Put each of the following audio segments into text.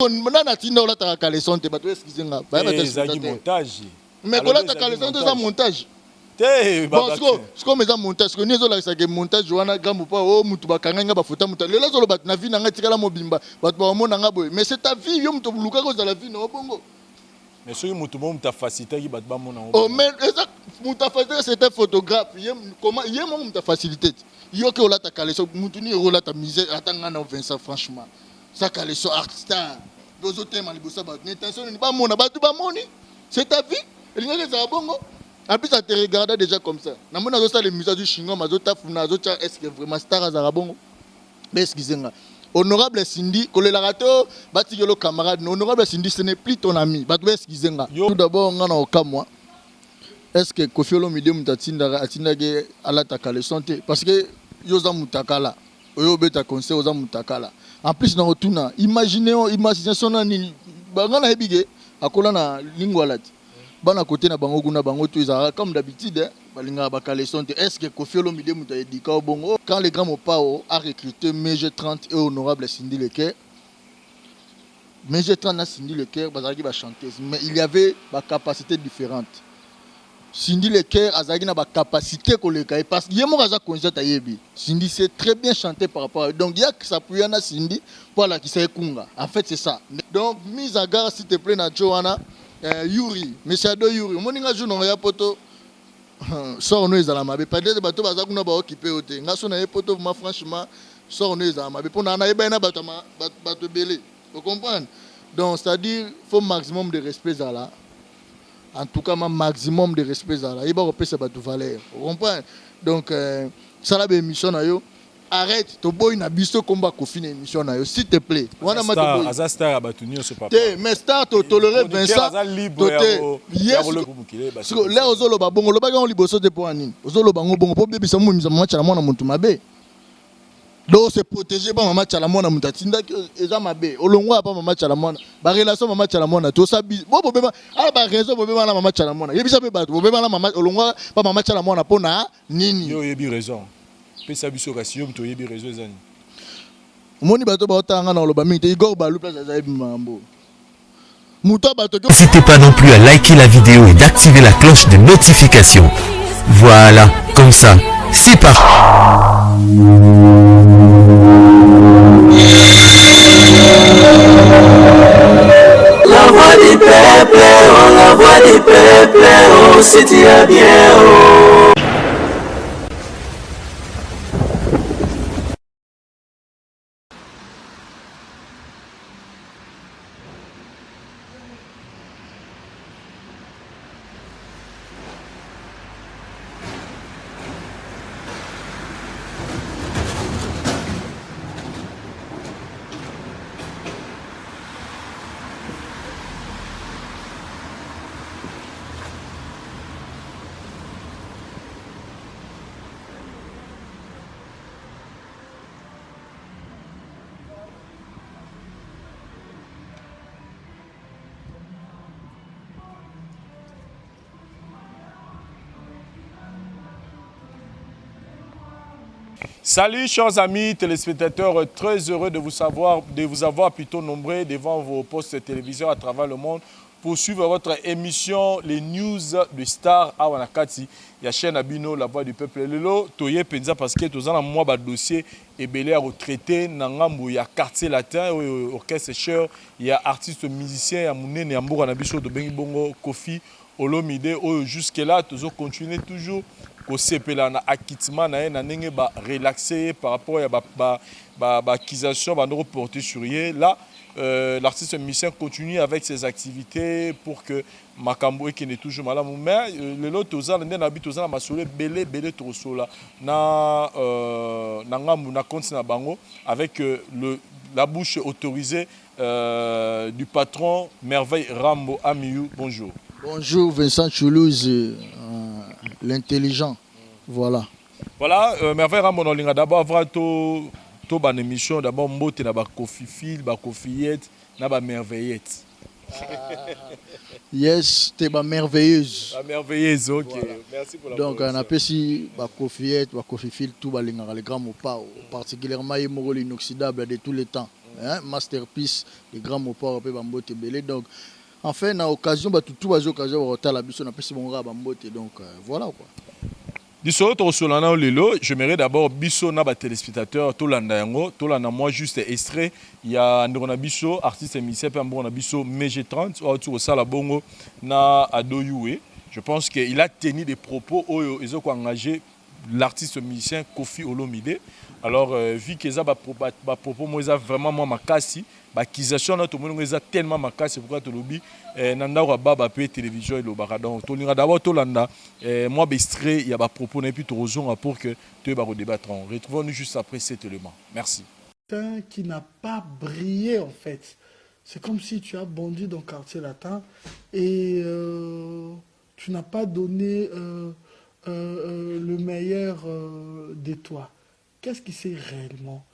Maintenant, on a ta caleçon, tu vas te excuser. Montage. Mais quand tu as caleçon, tu as montage. Parce que mes montage, que nous avons montage, Johanna Gamupa, oh, Mutuba Kanga, Bafuta, Muta, les autres, la vie n'a pas mobimba, mais c'est ta vie, yom to buluka dans la vie, non, bongo. Mais ce que tu as facilité, qui bat mon nom. Oh, mais ta facilité, c'est un photographe. Comment, il y a mon ta facilité. Il y a que là, ta caleçon, Mutuni, là, ta misère, attends, Vincent, franchement. Ça, caleçon, artiste, deux autres thèmes, l'intention n'est pas mon, c'est ta vie. Il y a des abongos. En plus, ça te regarde déjà comme ça. Je suis les musées du Chingon, est-ce que vraiment star à Zarabongo? Mais excusez-moi. Honorable Cindy, Kolelarato, Batigelo camarade, honorable Cindy, ce n'est plus ton ami. Excusez-moi. Tout d'abord, on a au cas moi. Est-ce que Kofi Olomide Mutatinda Atindage à la santé? Parce que Yosa Mutakala, Oyobeta conseil Yosa Mutakala. En plus, dans le imaginez son ani, Bangana Ebige, à Kolana Lingwalat. Bana côté na bango kuna bango tu izara comme d'habitude balinga bakaleson est-ce que Kofi Olomide muta edika au bongo quand le grand Mopao a recruté Mege 30 et honorable Cindy Leker Mege 30 na Cindy Leker bazaki ba chanteuse mais il y avait ba capacité différente Cindy Leker azaki na ba capacité koleka parce que yemo kaza concert ayebi Cindy sait très bien chanter par rapport à donc il y a que ça pour na Cindy pour la qui sait kunga en fait c'est ça donc mise à garde s'il te plaît na Johanna Yuri, monsieur Ado Yuri, mon inga joue ya poto sort nous à mabe peut-être bato baza kuna ba occupé ote nga so na poto ma franchement sort nous à mabe pour na eba na bato belé vous comprenez donc c'est à dire faut maximum de respect za là en tout cas maximum de respect za là il va repasser bato valeur vous comprenez donc ça la émission na yo arrête to boy na biso combat ko fini émission na yo s'il te plaît wana ma to boy aza star abatunio ce papa mais star to tolérer Vincent to là ozolo ba bongo lo ba ga on liboso te po anini ozolo bango bongo po bebisa mo misa mama chala mona muntu mabe do se protéger ba mama chala mona muntu atinda eza mabe olongwa pa mama chala mona ba relation mama chala mona to sabi bo beba ala ba raison bo beba na mama chala mona yebisa be ba bo beba na mama olongwa pa mama chala mona pona nini yo yebi raison. N'hésitez pas non plus à liker la vidéo et d'activer la cloche de notification. Voilà, comme ça, c'est parti. La voix du peuple, oh, la voix du peuple, oh, si tu es bien, oh. Salut chers amis téléspectateurs, très heureux de vous avoir plutôt nombreux devant vos postes de télévision à travers le monde pour suivre votre émission les news de Star à Wanakati. Il y a chaîne Abino, la voix du peuple. Lelo, toye penza parce que tous en moi dossier et belé à retraité nangambo il y a quartier latin, orchestre cher, il y a artistes musiciens, il y a Mounene Ambour Anabiso de Bengi Bongo, Kofi Olomide, jusque là toujours continuer toujours au CPLA na acquittement na nenge ba relaxé par rapport à accusation ba reporter sur hier là l'artiste musicien continue avec ses activités pour que makambo qui n'est toujours malade mais le lot tozana ndena habite tozana masole belé trosola na ngambu na compte na bango avec la bouche autorisée du patron Merveille Rambo Amiou. Bonjour. Bonjour Vincent Choulouz, l'intelligent. Voilà. Voilà, Merveille Rambo Nolinga d'abord avoir to ban émission d'abord mbote na ba Kofi Fil, ba Kofiette, na ba Merveillette. Yes, t'es ma merveilleuse. La merveilleuse, ok. Voilà. Merci pour la Donc, on a promotion. si ma coffeette, ma coffee fil, tout les grands mots particulièrement les mots inoxydable de tous les temps. Hein? Masterpiece, les grands mots pas, bambote belé. Donc, en fait, on a occasion, tout les occasions, on a la mission, on a si mon gars bambote. Donc, voilà quoi. Biso to solana lelo, j'aimerais d'abord biso na ba téléspectateurs to landa yango, to landa moi juste extrait, il y a ndona biso artiste et musicien pe mbona biso MG30 ou tu sala bongo na Adoyoué. Je pense qu'il a tenu des propos où ils ont engagé l'artiste musicien Kofi Olomide. Alors vu que ça ba propos moi ça vraiment moi makasi, ba accusation na to monde ça tellement makasi pourquoi to lobi nanda wa baba pe télévision et le baradon. To linga d'abord to landa moi extrait il y a ba propos et puis to raison pour que tu ba débattre. Retrouvons-nous juste après cet élément. Merci. Qui n'a pas brillé en fait. C'est comme si tu as bondi dans le quartier latin et tu n'as pas donné le meilleur de toi. Qu'est-ce qui s'est réellement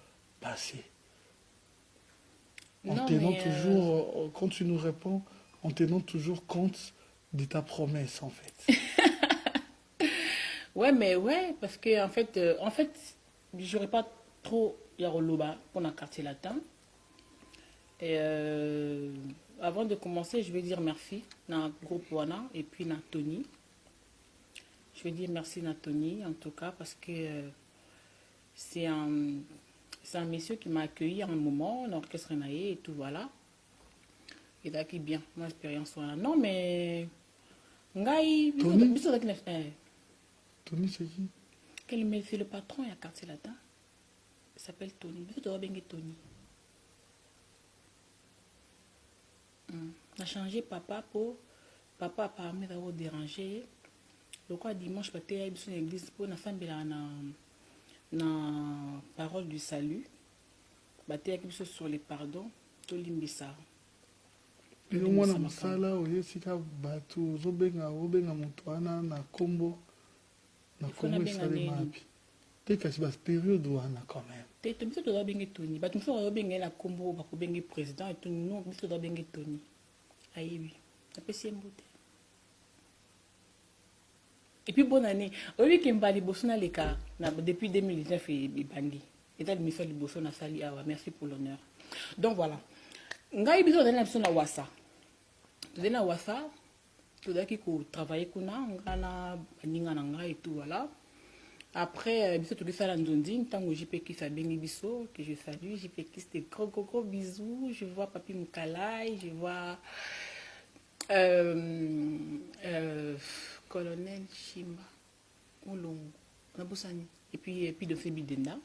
passé? En Non, tenant mais, toujours, quand tu nous réponds, en tenant toujours compte de ta promesse en fait. Ouais, mais ouais, parce que en fait, j'aurais pas trop Yaroloba pour un quartier latin. Et avant de commencer, je vais dire merci dans le groupe Wana et puis dans Tony. Je vais dire merci à Tony en tout cas parce que c'est un monsieur qui m'a accueilli à un moment, l'orchestre Naé et tout, voilà. Et là, qui bien, mon expérience. Voilà. Non, mais. Ngai, Tony, Tony c'est qui? C'est le patron, il y a quartier latin. Il s'appelle Tony. Tu dois bien Tony. On a changé papa pour. Papa a permis d'avoir dérangé. Le quoi dimanche, je vais aller à l'église pour la femme na parole du salut. Baté sur les pardons. Tout l'imbissa. Et au moins, dans ça, là, où il y a bateau, zobenga moutouana, na kombo, na kombo, il s'allait mapi. T'es qu'à cette période où on a quand même. T'es tu dois bien Tony. Bah tu me fais bien la combo, bah pour bien président et tout non, tu dois bien Tony. Aïe oui. Ça peut s'y embouter. Et puis bonne année. Oui qui m'a dit bossona les cas depuis 2019 et bandi. Et là il me fait le bossona sali awa. Merci pour l'honneur. Donc voilà. Ngai biso dans la na wasa. Dans la wasa, tu dois qui travailler kuna ngana ninga na ngai et tout voilà. Après, biso tout ça l'andondine, tant que JP qui s'abenge biso, que je salue, JP qui c'était gros bisous, je vois Papi Moukalai, je vois Colonel Chimba, Oulongo, Nabosani, et puis de Fébidenda.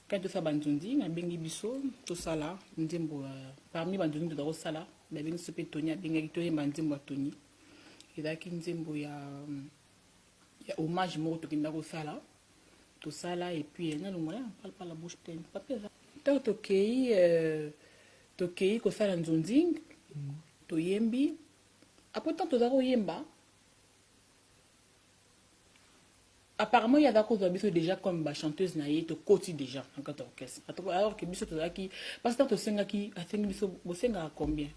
Quand tout ça bandondine, abenge biso, tout ça là, ndembo parmi bandondine de Daro Sala, babenge sope Tony, abenge Tony bandembo Tony. Et là qui ndembo ya il y a hommage mot qui n'a pas là tout ça là et puis on parle pas la bouche pleine papier ça tokei ko sala nzonding to yembi après tant to zaro yemba apparemment il y a d'accord biso déjà comme ba chanteuse na yeto koti déjà en tant orchestre alors que biso to zaki parce que to senga ki asengi biso bosenga combien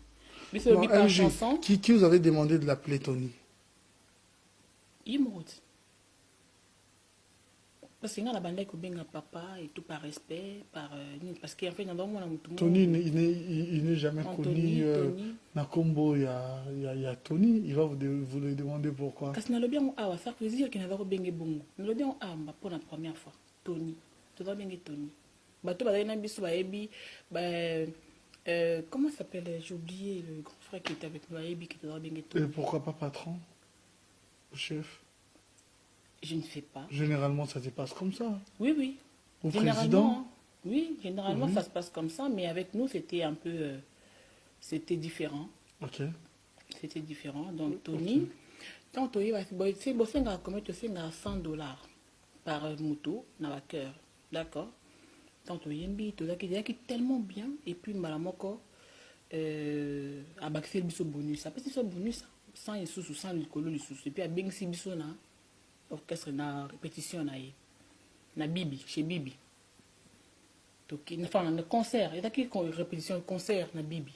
biso bi par chanson qui vous avait demandé de l'appeler Tony? Imrod. Parce qu'il y a la bande qui benga papa et tout par respect, parce qu'en fait, Tony, il n'est jamais connu. Nakombo, il y a Tony. Il va vous le demander pourquoi. Parce que nous avons bien faire plaisir qu'il n'a pas benga bongo. Nous avons pour la première fois. Tony. Tu dois benga Tony. Bato badana biso baebi comment ça s'appelle? J'ai oublié le grand frère qui était avec nous baebi qui doit benga Tony. Et pourquoi pas patron? Chef? Je ne sais pas. Généralement, ça se passe comme ça. Oui, oui. Au président? Oui, généralement, ça se passe comme ça, mais avec nous, c'était un peu... c'était différent. Ok. C'était différent. Donc, Tony, tant Tony, c'est bon, c'est à $100 par moto, dans la cœur. D'accord? Tant Tony, il est tellement bien, et puis, malamoko, à Baxel, il y a bonus. Ça peut être bonus, sans les sous, sans le colo, les sous. Et puis, à Bengsi, il orchestre na répétition na Bibi chez Bibi donc enfin le concert et qui répétition concert na Bibi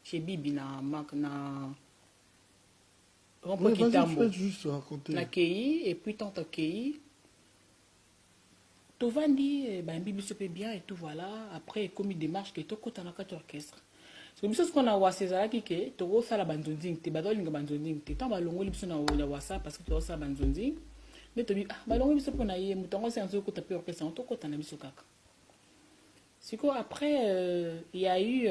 chez Bibi na Oui, vas-y, tu peux juste raconter. na Kei, et puis tant Kei. Tovandi, ben Bibi se fait bien et tout voilà. Après, comme il démarche, que tout côté na quatre orchestre. C'est ce qu'on a wa César qui que to ça la bandonding, te badolinga bandonding, te tant balongo lipso na wa ça parce que to ça bandonding. Mais tu dis ah balongo lipso pour na yé, mutongo c'est un truc que tu peux orchestre, to côté na biso kaka. C'est quoi après il y a eu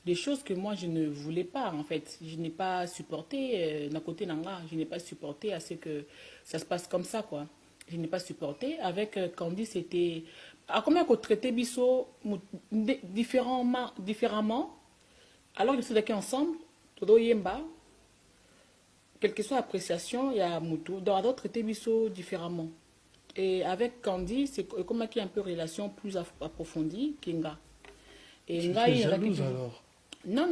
des choses que moi je ne voulais pas en fait. Je n'ai pas supporté d'un côté nanga, je n'ai pas supporté à ce que ça se passe comme ça quoi. Je n'ai pas supporté avec Candy c'était à combien qu'on traitait biso différemment alors qu'ils sont d'accord ensemble todo yemba quelle que soit l'appréciation il y a mutu dans d'autres traités biso différemment. Et avec Candy, c'est comme qu'il y a un peu relation plus approfondie qu'Inga. Et Nga, il jalouse alors? Non.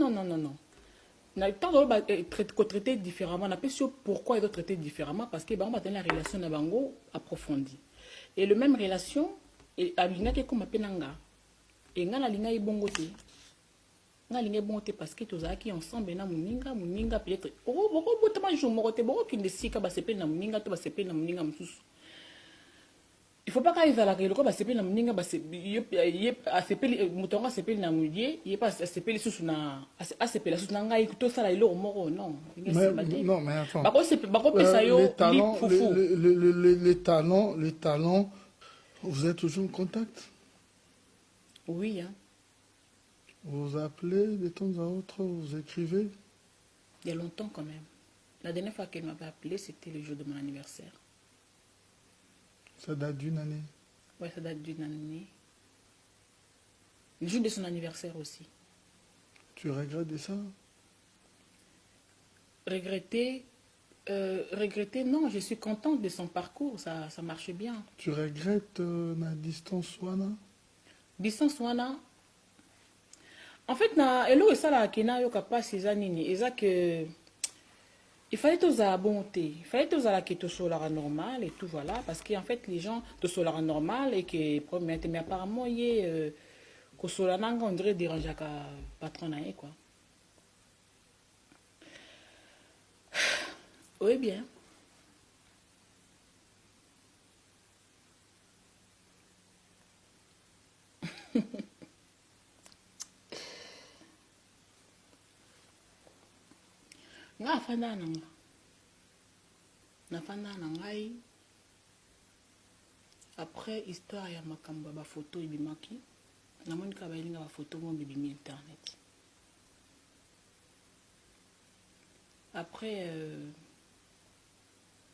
On a le temps de traiter différemment. On a pas sûr pourquoi ils doivent traiter différemment parce que on va tenir la relation nabango approfondie. Et le même relation, à l'Inga qui est comme Penanga. Et Nga la Linga est bon côté. Nga Linga est bon côté parce que tous qui ensemble na muninga peut-être. Beaucoup de gens m'ont dit beaucoup qui ne sait pas se payer na muninga, tout va se payer na muninga moussous. Il faut pas qu'il y ait la réalité parce que la mninga parce que mutonga s'appelle na mudier il pas s'appelle sous na s'appelle sous na ngai tout ça là il au moro non mais attends les talents vous êtes toujours en contact? Oui hein. Vous vous appelez de temps à autre, vous écrivez? Il y a longtemps quand même. La dernière fois qu'elle m'avait appelé c'était le jour de mon anniversaire. Ça date d'une année? Oui, ça date d'une année. Le jour de son anniversaire aussi. Tu regrettes de ça? Regretter, non, je suis contente de son parcours, ça marche bien. Tu regrettes la distance wana? Distance wana? En fait, hello et ça là, kena yo kapa nini, eza que il fallait tous à bonté, il fallait tous à la keto solar normal et tout voilà parce qu'en fait les gens de solar normal et que mais apparemment il est que solar nanga on dirait déranger à patron quoi. Oui bien. Nga fanda nanga. Na fanda nangai. Après histoire ya makamba ba photo ibimaki. Na moni ka balinga ba photo mo bibimi internet. Après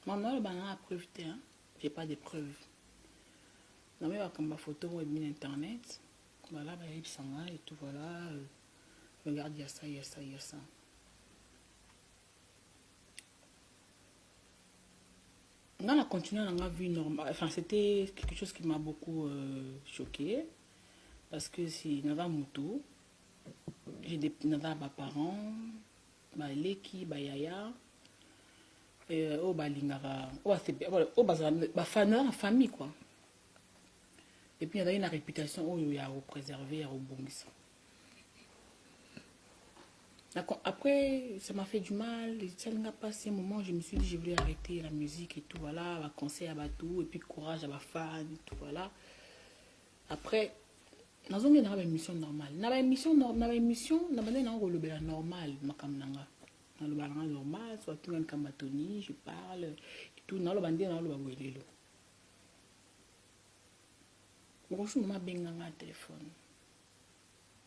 maman le bana a preuve hein. J'ai pas de preuves. Na moni makamba photo mo bibimi internet. Voilà ba yibsanga et tout voilà. Regarde il y a ça. On a continué dans la vie normale. Enfin, c'était quelque chose qui m'a beaucoup choqué. Parce que si Nava Moutou, j'ai des parents, Leki, Yaya, au Balingara, au famille quoi. Et puis il y a une réputation où il y a préservé, à rebondir. Après, ça m'a fait du mal. Ça n'a pas passé un moment, je me suis dit, je voulais arrêter la musique et tout, voilà, va conseil à tout, et puis courage à ma fan, et tout, voilà. Après, nous avons une émission normale. Nous avons une émission normale, normal, soit tout le monde je parle, et tout, nous avons un téléphone.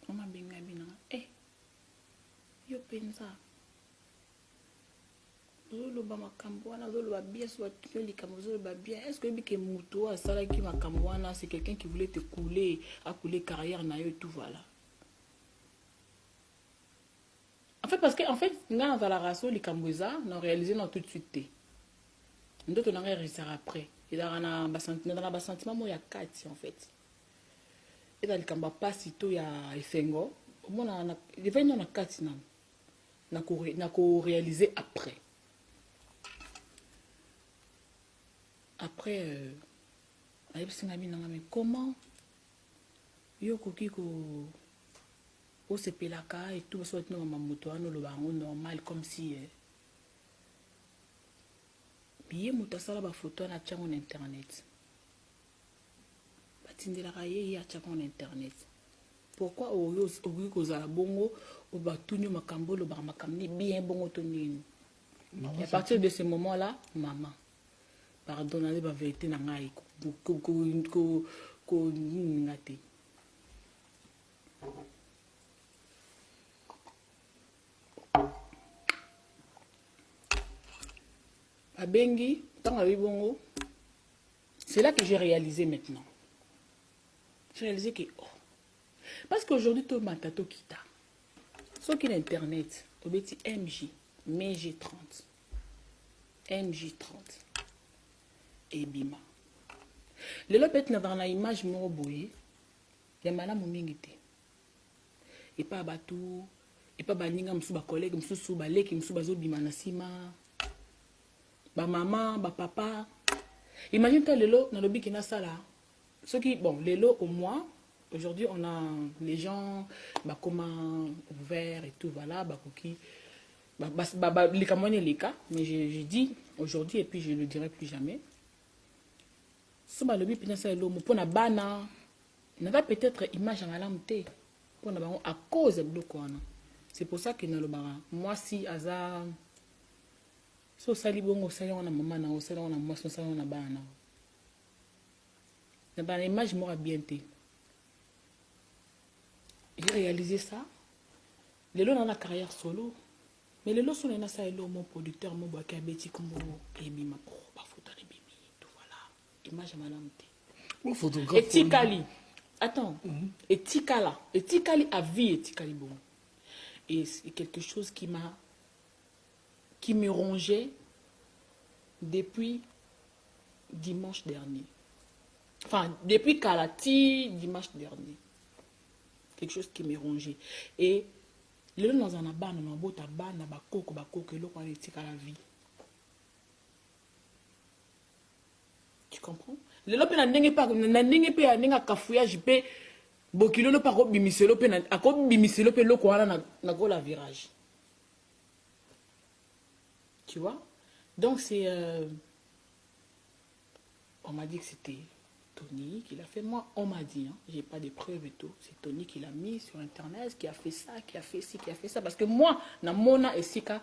Maman eh, yo penza zoloba makambo wana zoloba bien soit likambo zoloba bien est-ce que bike muto asala ki makambo wana c'est quelqu'un qui voulait te couler à couler carrière na yo et tout voilà en fait parce que en fait nga dans la raso likambo za na réaliser non tout de suite ndoto na réaliser après il a na ba sentiment mo ya kati en fait et dans likambo pas sito ya efengo mona il va na kati na réaliser après. Après, mais comment yo koki ko au sepelaka et tout, soit non mamoto ano le bango normal comme si billet mutasala ba photo na tchango na internet. Batindela kaye ya tchango na internet. Pourquoi au kozala bongo au batunyo makambo le bar makamni bien bongo tonini. Et à partir de ce moment-là, maman, pardonnez la vérité na ngai ko ngate. Abengi, tant à bongo, c'est là que j'ai réalisé maintenant. J'ai réalisé que parce qu'aujourd'hui tout matato kita. Sauf qu'il internet, au petit MJ, MG30, MJ30 et Bima. Le lopet n'a pas une image morboyée, les malades m'ont et pas batou, et pas baninga m'souba collègue m'souba leki m'souba zo Bima nasima. Ba maman, ba papa. Imagine-toi Lelo dans le bikina sala. Ce qui, bon, Lelo au moins, aujourd'hui on a les gens, bah comment ouvert et tout, voilà, bah qui, les camoines les cas, mais je dis aujourd'hui et puis je ne le dirai plus jamais. Ce bah le bikina sala Lelo, pour na bana, n'a pas peut-être image en alamté, pour na bango à cause de bloquana. C'est pour ça que dans le bara, moi si hasard. So sali bongo sali wana mama na o sali wana moi so sali wana bana na ba image moi bien té. J'ai réalisé ça les lots dans la carrière solo mais les lots sont na ça elo mon producteur mon boka beti kombo et bima ba photo de bimi tout voilà image malamté Mon photographe et tikali attends et tikali à vie et tikali bon et c'est quelque chose qui me rongeait depuis dimanche dernier. Enfin, depuis Kalati, dimanche dernier. Quelque chose qui me rongeait. Et le dans un aban, on a beau taban, on a bakoko, et l'eau on est à la vie. Tu comprends? Le lope n'a n'engé pas, n'a kafouillage, pe, bokilo no pas bimiselo, pe, n'a pas bimiselo, pe, l'eau qu'on a n'a go la virage. Tu vois? Donc c'est... on m'a dit que c'était Tony qui l'a fait. Moi, on m'a dit, hein, j'ai pas de preuves et tout. C'est Tony qui l'a mis sur Internet, qui a fait ça, qui a fait ci, qui a fait ça. Parce que moi, dans Mona et Sika,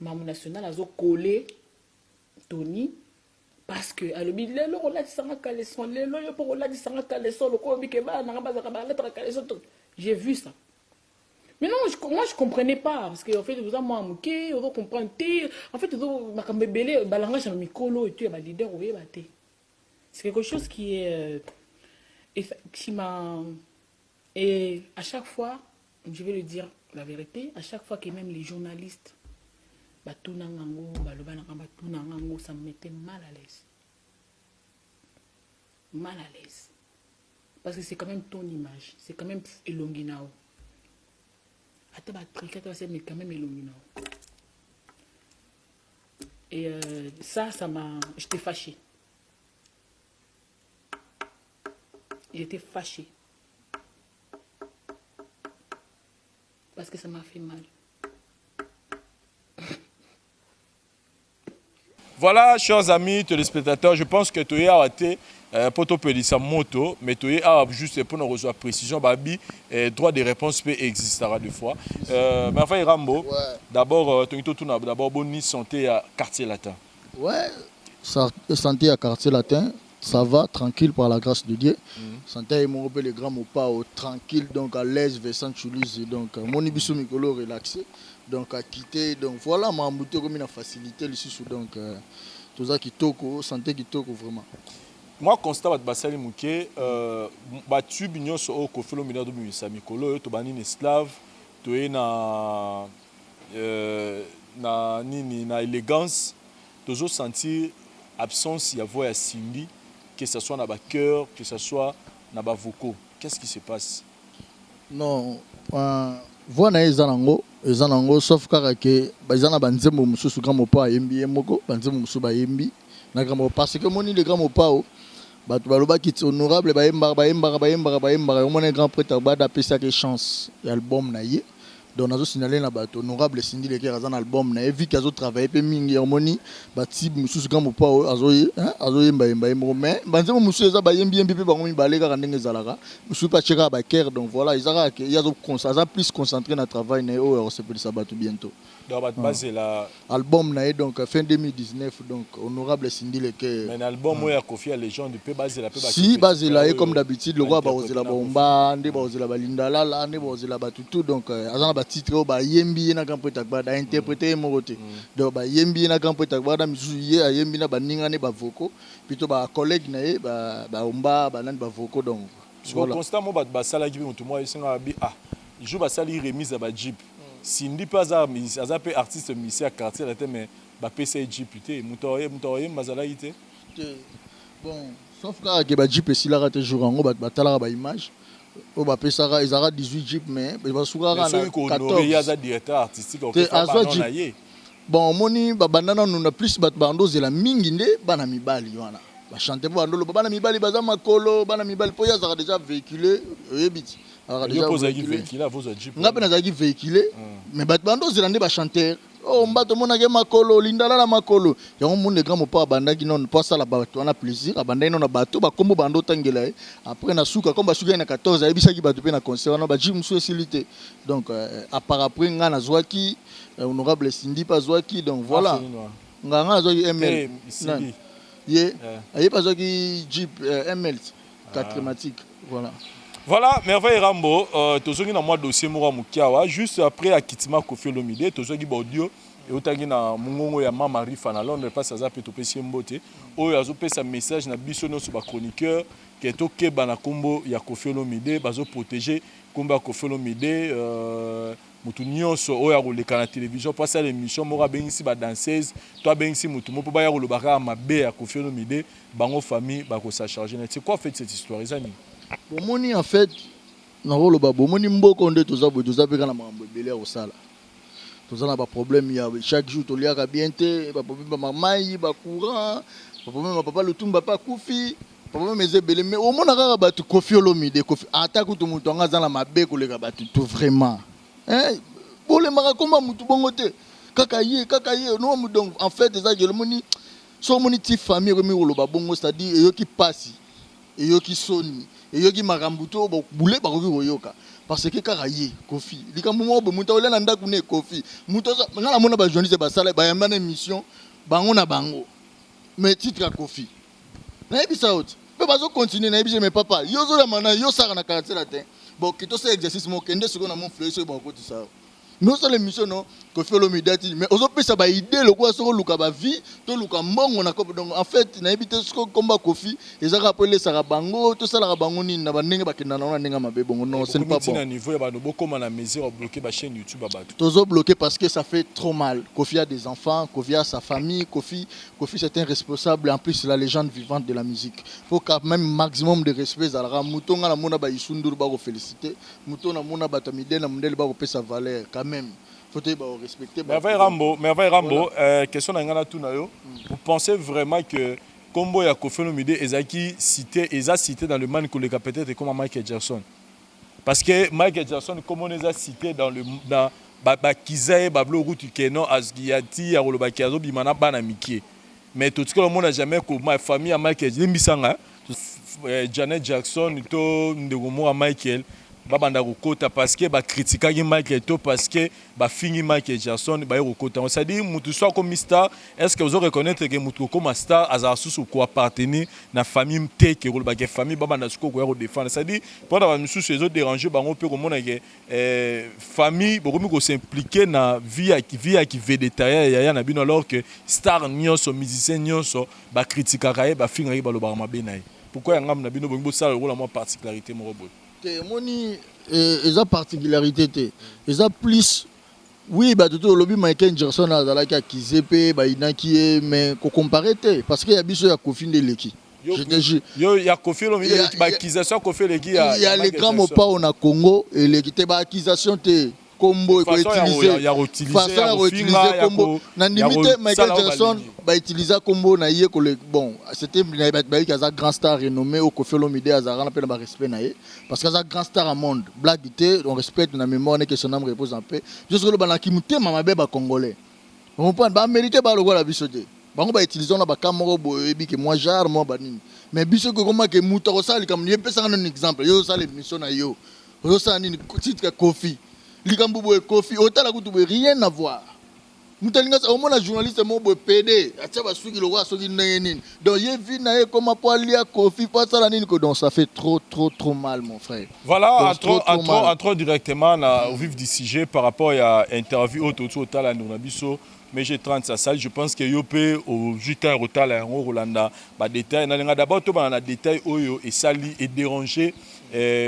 Maman National a collé Tony. Parce que, à l'objet, on l'a dit ça, j'ai vu ça. Mais non, moi je ne comprenais pas. Parce qu'en fait, vous avez moi, vous comprenez. En fait, vous avez belé, balangage dans micro et tout, il leader, vous voyez, c'est quelque chose qui est. Qui m'a. Et à chaque fois, je vais le dire la vérité, à chaque fois que même les journalistes, ça me mettait mal à l'aise. Mal à l'aise. Parce que c'est quand même ton image. C'est quand même Elonginao. Mais quand même illuminant. Et ça m'a... J'étais fâchée. J'étais fâchée. Parce que ça m'a fait mal. Voilà, chers amis téléspectateurs, je pense que tu as été pour te pédir sa moto, mais tu as juste pour nous recevoir précision, babi, droit de réponse peut exister des fois. Mais enfin, Rambo, ouais. D'abord, tu as d'abord bonne santé à Quartier Latin. Ouais, santé à Quartier Latin, ça va, tranquille par la grâce de Dieu. Santé et mon le grand mopa tranquille, donc à l'aise, versant Toulouse, donc mon ibisu mikolo relaxé. Donc à quitter, donc voilà, ma moto comme une facilité ici, donc tout ça qui toko, santé qui toko vraiment. Moi, constat de Bassali Mouké, tu bignon sur au kofelo minado bimisa mikolo, to bani esclave, to e na élégance, toujours sentir absence y avoir à Cindy, que ce soit dans le cœur, que ce soit dans le vocaux. Qu'est-ce qui se passe? Non, voilà ezanango sauf que bazana banzembo mususu grand mopa yembi moko banzembo mususu ba yembi na grand mopa parce que moni le grand mopa bato balobaki ti honorable bayembaka omona grand prêtre bada apesaki chance ya album na ye donc nazo signaler na bato honorable Cindy Leker aza na album na ye vu que azo travailler pe mingi omoni bati mususu kama pa azo yemba mais banzemo mususu eza bayembi pe bango mibale kaka ndenge ezalaka mususu pa cheka ba cœur donc voilà izaka yazo aza plus concentré na travail na ye oyo akosepelisa bato bientôt donc bato bazela album na ye donc fin 2019 donc honorable Cindy Leker mais album oyo ya Kofi ya légende pe bazela pe si bazela ye comme d'habitude lokwa bazela bomba nde bazela balindalala nde bazela batutu donc azana ba titre ba yembi na grand prêtre ba interpréter mo côté donc ba yembi na grand prêtre ba misusu ye ayembi na baninga ne ba voko plutôt ba collègue na ye ba omba ba nan ba voko donc voilà constamment ba basala ki mutu mo isinga bi jour basali remise ba jeep Cindy pas aza pe artiste musicien quartier la mais ba PC jeep té mutoye mazala ité bon sauf que ba jeep si la rate jour ngo ba tala ba image o ba pesaka ezara 18 jeep mais ba sukaka na 14 il y a directeur artistique au fait bon moni ba banana na plus ba bando zela mingi nde bana mibali wana ba chanter bando bana mibali baza makolo bana mibali po ya zara déjà véhiculé ebiti alors déjà véhiculé à vos jeep ngape na zaki véhiculé mais ba bando zela nde ba chanter oh mbato mona ke makolo lindala na makolo yango monde grand mopa bandaki non pas ça la bato na plaisir abandai non na bato ba kombo bando tangela après na suka comme ba suka na 14 ayebisaki bato pe na concert na ba jim sou facilité donc à part après nga na zwaki honorable Cindy pas zwaki donc voilà nga zwaki ML ye aye pas zwaki jeep ML 4 thématique voilà. Voilà, merveille Rambo, tozongi na moi dossier moko mukiawa juste après akitima Koffi Olomide tozongi ba audio et otangi na mungongo ya Mama Rifa na Londres passe ça pe topesi mbote oyo azopesa message na biso no so ba chroniqueur que tokeba na kombo ya Koffi Olomide bazo protéger kombo ya Koffi Olomide mutu nyonso oyo akoleka na télévision passe l'émission moko bengisi ba danseuse toi bengisi mutu mo po ba ya kolobaka mabe ya Koffi Olomide bango famille ba ko sa charger. C'est quoi en fait cette histoire izani? Bomoni en fait na rolo ba bomoni mboko nde toza peka na mambo ebele ya kosala toza na ba problème ya chaque jour toliaka bien te ba problème ba mamai ba courant ba problème ba papa lutumba pa kufi problème ezebele mais au mona kaka ba tu Koffi Olomide Koffi atako to mutu anga za na mabe koleka ba tout vraiment bole maka komba mutu bongo te kaka ye no donc en fait ça je le moni so moni ti famille remi koloba bongo c'est-à-dire eyoki pasi eyoki soni eyoki makambuto boule bakoki koyoka parce que kaka ye Koffi likambo mo mutu olela na ndaku ne Koffi mutu nga na mona ba journaliste ba sala ba yamba na émission bango na bango mais titre ya Koffi na ebisa out pe bazo continuer na ebisa mais papa yo zo la mana yo sara na quartier latin bon kito ce exercice mo kende siko na mon frère so ba ko ti ça non c'est l'émission non Koffi Olomide mais ozo pesa ba idée le quoi soko luka ba vie to luka mbongo na kopo donc en fait na ebité soko komba Koffi ezaka appeler sara bango to sala bango ni na bandenge bakenda na ndenge mabe bongo non c'est pas bon na niveau ya bano bokoma na mesure bloquer ba chaîne YouTube ba bato tozo bloquer parce que ça fait trop mal. Koffi a des enfants, Koffi a sa famille, Koffi c'est un responsable en plus la légende vivante de la musique. Faut quand même maximum de respect zalaka mutonga na mona ba isundur ba ko féliciter muto na mona ba tamide na mundele ba ko pesa valeur même. Faut respecter. Merveille Rambo, voilà. Question na tout na yo. Vous pensez vraiment que combo ya Koffi Olomide ezaki cité dans le man que peut-être comme Michael Jackson? Parce que Michael Jackson comme on les a cité dans kizae bablo route keno asgiati ya roloba kiazo bimana bana mikie. Mais tout ce que le monde n'a jamais que ma famille à Michael Limbisanga Janet Jackson to ndegomo à Michael babanda kokota parce que ba critiquer Michael to parce que ba fingi Michael Jackson ba kokota on s'est dit mutu soit comme star est-ce que vous reconnaître que mutu comme star aza susu ko appartenir na famille te que ba que famille babanda suko ko défendre c'est dit pendant ba musu ces autres déranger ba on peut comme on que famille bokomi ko s'impliquer na vie qui végétarien ya na bino alors que star nyonso musicien nyonso ba critiquer ba fingi ba lo ba mabe na pourquoi ngam na bino bongo ça le rôle moi particularité mon robot moni eza particularité eza plus oui ba toto lobby Michael Jackson azalaki akizepe ba inaki mais ko comparer te parce que ya biso ya Koffi ndeleki yo ya Koffi Olomide ba accusation Koffi leki ya les grands mopa on a Congo et leki te ba accusation te combo ko utiliser façon ya utiliser combo na limite Michael Jackson ba utiliser combo na yé ko le bon c'était ba kaza grand star renommé au Koffi Olomide azara na pena ba respect na yé parce que ça grand star à monde blagueité on respecte na mémoire que son âme repose en paix jusque le bana ki mutema mabe ba congolais on prend ba mériter ba lokola biso te bango ba utiliser na ba kamoro boyebi que moi jar moi banini mais biso ko comment que muta ko sali comme yé pesa un exemple yo ça les mission na yo ça nini titre Koffi likambubo e Koffi otala kutu rien à voir mutalinga au moins journaliste mo bo PD atia ba suki lo wa soki nini donc yé vi na e comment pour aller à Koffi pas ça la nini ko donc ça fait trop mal mon frère. Voilà, entrons directement au vif du sujet par rapport à interview autour de la Nourabiso mais j'ai 30 ça salle je pense que yopé au jutin rotal en Rolanda ba détail na d'abord to ba na détail oyo et sali et déranger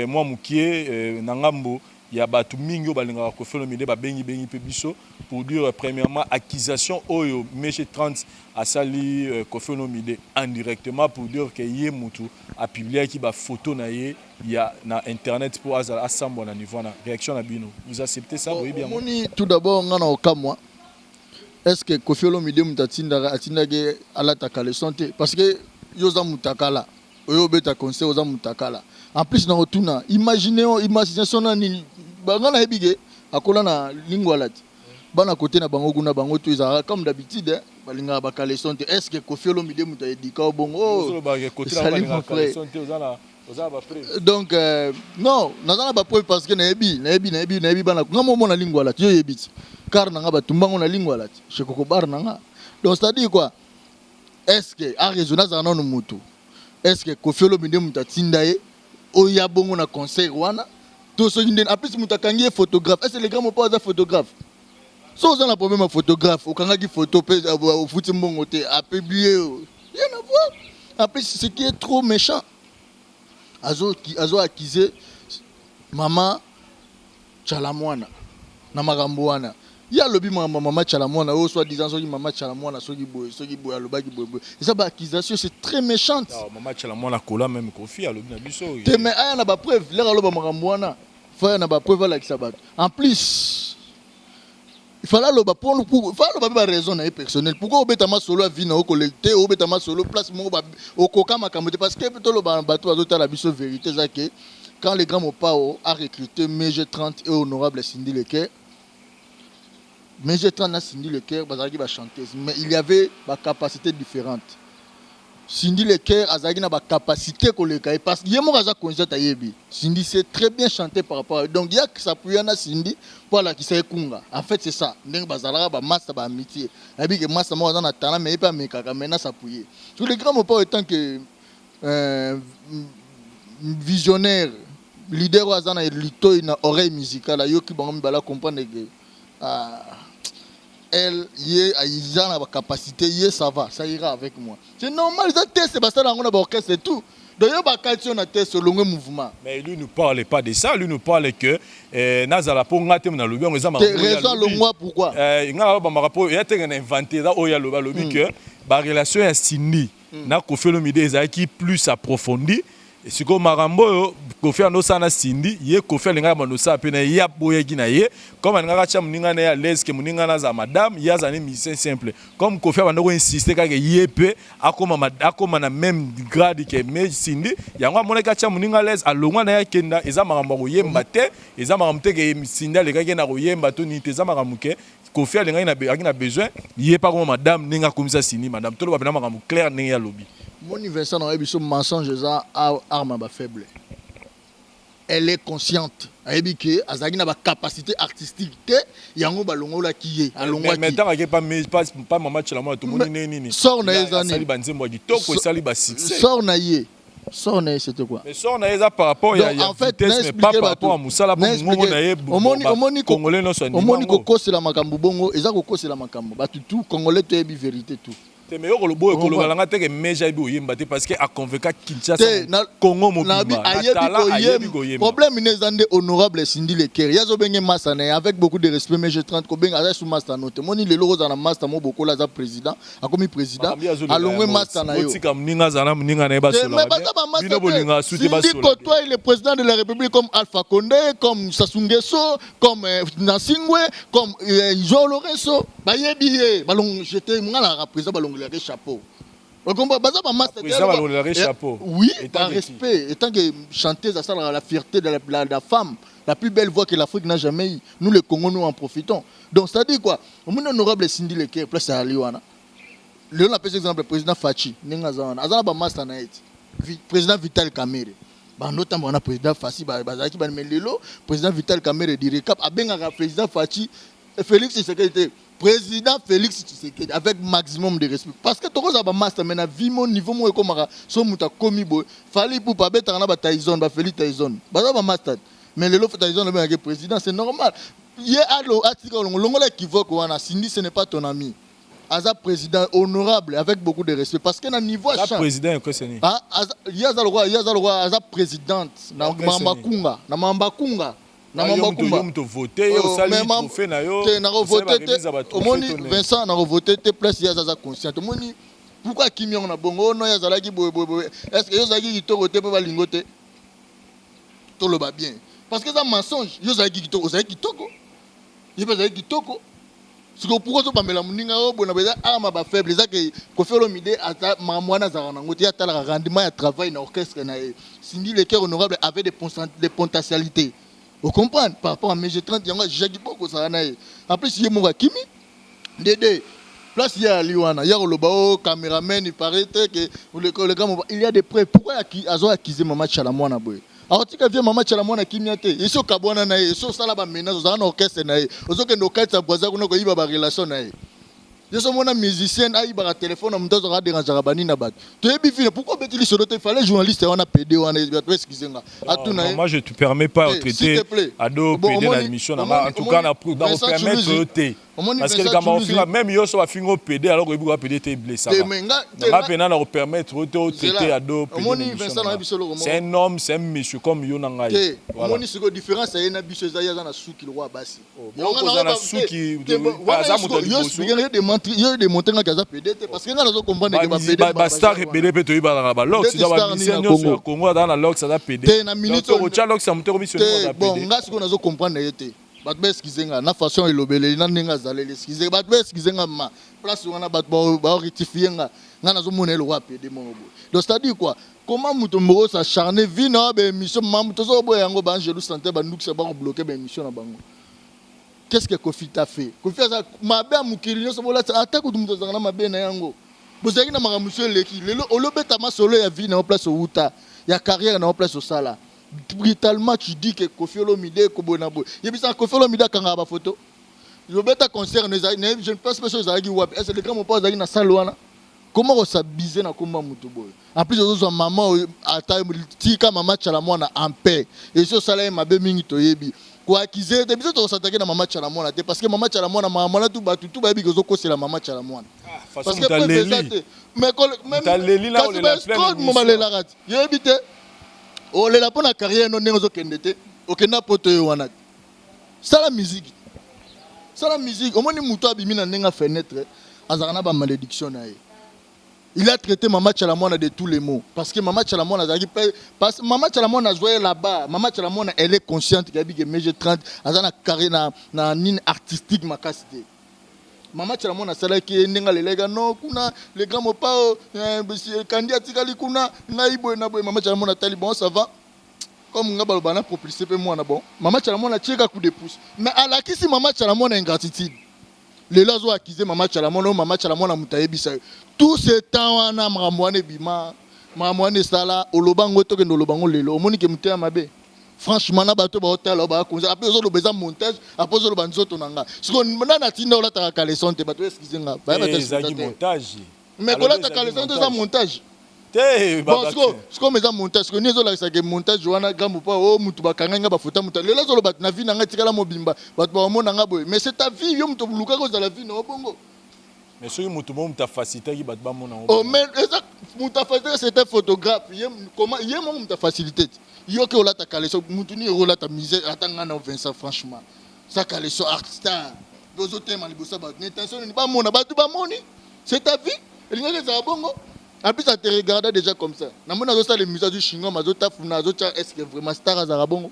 moi mukie na ngambo ya batu mingi balinga ko phénomène ba bengi pe biso pour dire premièrement accusation oyo mais 30 a sali ko phénomène indirectement pour dire que yé mutu a publié qui ba photo na yé ya na internet pour assemble na niveau na réaction na bino vous acceptez ça oui bien moni tout d'abord ngana okamwa est-ce que Koffi Olomide mutatinda atindage ala takale santé parce que yoza mutakala oyo beta conseil oza mutakala en plus na rotuna imagination na ni bangana ebige akola na lingwa lati bana côté na bango kuna bango to izara comme d'habitude balinga ba kale santé est-ce que Koffi Olomide muta edika obongo donc non nazana ba preuve parce que na ebi bana ngamo mona lingwa lati yo yebiti car na ngaba tumbango na lingwa lati shekoko bar na nga donc c'est-à-dire quoi est-ce que a raisonner za non mutu est-ce que Koffi Olomide muta tindaye oya bongo na conseil wana to so nden en plus muta kangi photographe est-ce que les gars mo pas za photographe so za na problème photographe o kanga ki photo pe au futi mbongo te a publier rien à voir en plus ce qui est trop méchant azo accusé maman Chalamwana na magambo wana ya lobi maman Chalamwana o soit disant soki maman Chalamwana soki boy alobaki boy ça ba accusation c'est très méchante maman Chalamwana kola même Koffi alobi na biso te mais aya na ba preuve lera loba magambo wana fa na ba preuve la kisabat en plus il fallait loba pour fallait ba raison na personnel pourquoi obeta ma solo a vie na o collecter obeta ma solo place mo ba o koka makambo parce que peut loba bato azota la biso vérité ça que quand les grands Mopao a recruté Mege 30 et honorable Cindy Leker Mege 30 a Cindy Leker bazaki ba chanteuse mais il y avait ba capacité différente Cindy Leker azaki na ba capacité koleka parce que yemo kaza concert ayebi Cindy sait très bien chanter par rapport donc il y a que s'appuyer na Cindy pour la qui sait kunga en fait c'est ça ndenge bazalaka ba master ba amitié abi que master mo na talent mais pas mekaka mais na s'appuyer tous les grands Mopao étant que visionnaire leader wazana lito ina oreille musicale yo ki bango mbala comprendre que elle yé aizana ba capacité yé ça va ça ira avec moi c'est normal ça test ba ça na ba orchestre et tout d'ailleurs ba question na test longue mouvement mais lui ne parle pas de ça lui nous parle que nazala po ngate na lobi on ezama raison le moi pourquoi nga ba marapo ya tenga inventé da oya loba lobi que ba relation ya Cindy na Koffi Olomide ezaki plus approfondie et si comme marambo Koffi anosana Cindy ye Koffi alinga manosa pe na ya boye gina ye comme alinga cha muninga na ya les que muninga na za madame ya za ni musicien simple comme Koffi abandoko insister ka ye pe akoma na même grade que mais Cindy yango amona ka cha muninga les alongwa na ya kenda eza marambo ko yemba te eza marambo te ke Cindy le ka na ko yemba to ni te eza marambo ke Koffi alinga na besoin ye pas comme madame ninga komisa Cindy madame to lo ba na marambo clair ninga ya lobby mon Vincent na biso mensonge za arme ba faible elle est consciente ayebi que azaki na ba capacité artistique te yango balongola kiye alongwa ki mais tant pas maman Chalamwana to moni nini sort na ezani sali banzembo di toko sali ba succès sort na c'était quoi mais sort na eza par rapport ya en fait vitesse mais pas par rapport à musala bo ngo na ye omoni congolais no so omoni kokosela makambo bongo eza kokosela makambo batu tout congolais to yebi vérité tout Mais yo kolobo ekolobalanga te que meja ibi oyemba te parce que a convaincu Kinshasa Congo mobimba problème inezande honorable Cindy Leker yazo benge masane avec beaucoup de respect mais je 30 ko benga ala sous master note moni le logo za na master mo boko la za président akomi président alongwe master na yo otika mninga za na mninga na ba sola bino bolinga suti ba sola Cindy toi il est président de la République comme Alpha Condé comme Sassou Nguesso comme Nassingwe comme Joao Lorenzo bayebi balong j'étais ngala président balong le chapeau. Oui, par respect. Étant que chanteuse, ça la fierté de la femme, la plus belle voix que l'Afrique n'a jamais eu. Nous, les Congos, nous en profitons. Donc, ça dit quoi? Mon honorable Cindy Leker, place à Liwana. Léon appelle par exemple le président Fachi. Président Vital Kamerhe. Notamment, le président Fassi, mais le président Vital Kamerhe dit récap. Le président Fachi, Félix Tshisekedi. Président Félix Tshisekedi avec maximum de respect parce que tout ça va master maintenant vu mon niveau moi comme so muta komi boy fallait pour pas bettre na ba Tyson ba Félix Tyson ba ça va master mais le lot Tyson le président c'est normal hier allo atika longola équivoque wana Cindy ce n'est pas ton ami Aza président honorable avec beaucoup de respect parce que na niveau Aza président que c'est ni Yaza le roi Aza présidente na Mambakunga na Mambakunga na Mambakumba to voter au sali fait na yo na voter omoni Vincent na voter te place Yaza conscient omoni pourquoi Kimi on a bongo no Yaza la ki boy est-ce que Yaza ki to voter pe ba lingote to lo ba bien parce que ça mensonge Yaza ki to Yaza ki toko Yaza ki toko ce que pourquoi to pamela muninga o bona beza ama ba faible ça que Koffi Olomide ata mamwana za na ngoti ata la rendement ya travail na orchestre na Cindy Leker honorable avait des potentialités. Vous comprenez par rapport à mes G30, il y a Jacques Boko Saranaï. En plus, il y a mon Kimi. Dédé. Place, il y a Liwana. Il y a le bao, caméraman, il paraît que il y a des preuves. Pourquoi il y a accusé Maman Chalamouana boy? Alors, tu as vu Maman Chalamouana Kimi ate. Ils sont Kabouana naï. Ils sont Salaba Menas. Ils sont en orchestre naï. Ils sont que nos quatre aboisins qu'on a eu une relation naï. Je suis un musicien, il y a un téléphone, il y a un dérange à Rabani Nabat. Tu es bien, pourquoi il fallait journaliste, on a pédé, on a excusé. Moi, je ne te permets pas de traiter à dos pédé dans l'émission. En tout cas, on va permettre de traiter. Parce que quand même, il y a un pédé, alors il va pédé, tu es blessé. On va permettre de traiter à dos pédé. C'est un homme, c'est un monsieur comme Yonangaï. Voilà. La différence, c'est un bicheux, il y a un sou qui le roi bassi. Il y a un sou qui il y a des montagnes qui ont pédé parce que nous comprendre que va pédé basta pédé peut y ba ba lox da ba mission au Congo dans la lox ça pédé na minute au lox ça monter mission da bon pédé nga siko nazo comprendre yete bat ba excuser na façon elobele na ninga zalele excuser bat ba excuser nga ma place wana bat ba rectifier nga nazo mona le roi pédé mon bo donc c'est à dire quoi comment mutombo s'acharner vie na ba mission mamu tozo boya yango ba angelo santé ba ndukisa ba bloquer ba mission na bango. Qu'est-ce que Koffi t'a fait? Koffi a mabé à Moukiri, ça va attaque ou tout le monde mabé na yango. Vous avez na monsieur Leki, le olobeta ma solo ya vie na place au Wuta, ya carrière na place au Sala. Brutalement tu dis que Koffi Olomide ko bonabo. Il y a Koffi Olomide kanga ba photo. Le beta concert je ne pense pas que ça qui wapi. Est-ce que quand mon père na salwana? Comment on s'abise na komba mutu boy? En plus aux maman ata tika mama Chalamouana en paix. Et ce salaire mabé mingi toyebi. Quoi accuser des bisous s'attaquer dans Maman Chalamouana parce que Maman Chalamouana maman tout battu tout baby gozo ko c'est la Maman Chalamouana parce que mais même t'as leli là on est la pleine maman le la rat yebite o le la pona carrière non ngozo kendete o kenda poto yo wana ça la musique au moins muto abimi na ndenga fenêtre azana ba malédiction na ye. Il a traité Maman Chalamouana de tous les mots. Parce que Maman Chalamouana a joué là-bas. Maman Chalamouana, elle est consciente qu'elle a dit que MG30 a une carrière artistique. Maman Chalamouana, c'est là qui est les gars, non, les grands mots pas, candidat Tikali Kuna, Naïbo et Nabo, Maman Chalamouana, Taliban, ça va. Comme on a balana propulsé, moi, bon. Maman Chalamouana, tire un coup de pouce. Mais à la qui si Maman Chalamouana a une gratitude. Les gens ont accusé Maman Chalamouana Moutaïbisa. Tout ce temps, on a Maramouane Bima, Maramouane Sala, Olobango Token, Olobango Lelo, Monique Mouté Amabe. Franchement, on a battu au hôtel, après, on a besoin de montage, après, on a besoin de montage. Ce qu'on a dit, on a calé-son, tu vas excusez-moi. Montage. Mais quand on a calé-son, c'est un montage. Bon, ce qu'on met en montage, ce qu'on est là, c'est que montage, on a grand pas, oh, moutou kanganga bafuta mouta. Les gens ont bat na vie nanga tikala mobimba, bat ba mo nanga boy. Mais c'est ta vie, yo moutou luka ko za la vie no bongo. Mais ceux qui m'ont facilité, qui battent mon nom. Oh, mais Mouta facilité, c'était photographe. Comment il y a mon facilité. Il y a que là ta calé so Moutuni là ta misère attends na Vincent franchement. Ça calé so artiste. Deux autres thèmes libosa ba. L'intention n'est pas mon abatu ba moni. C'est ta vie. Il y a des abongo. En plus ça te regarde déjà comme ça. Na mona zo ça les musées du Chingo mazota funa zo tia est-ce que vraiment star azarabongo.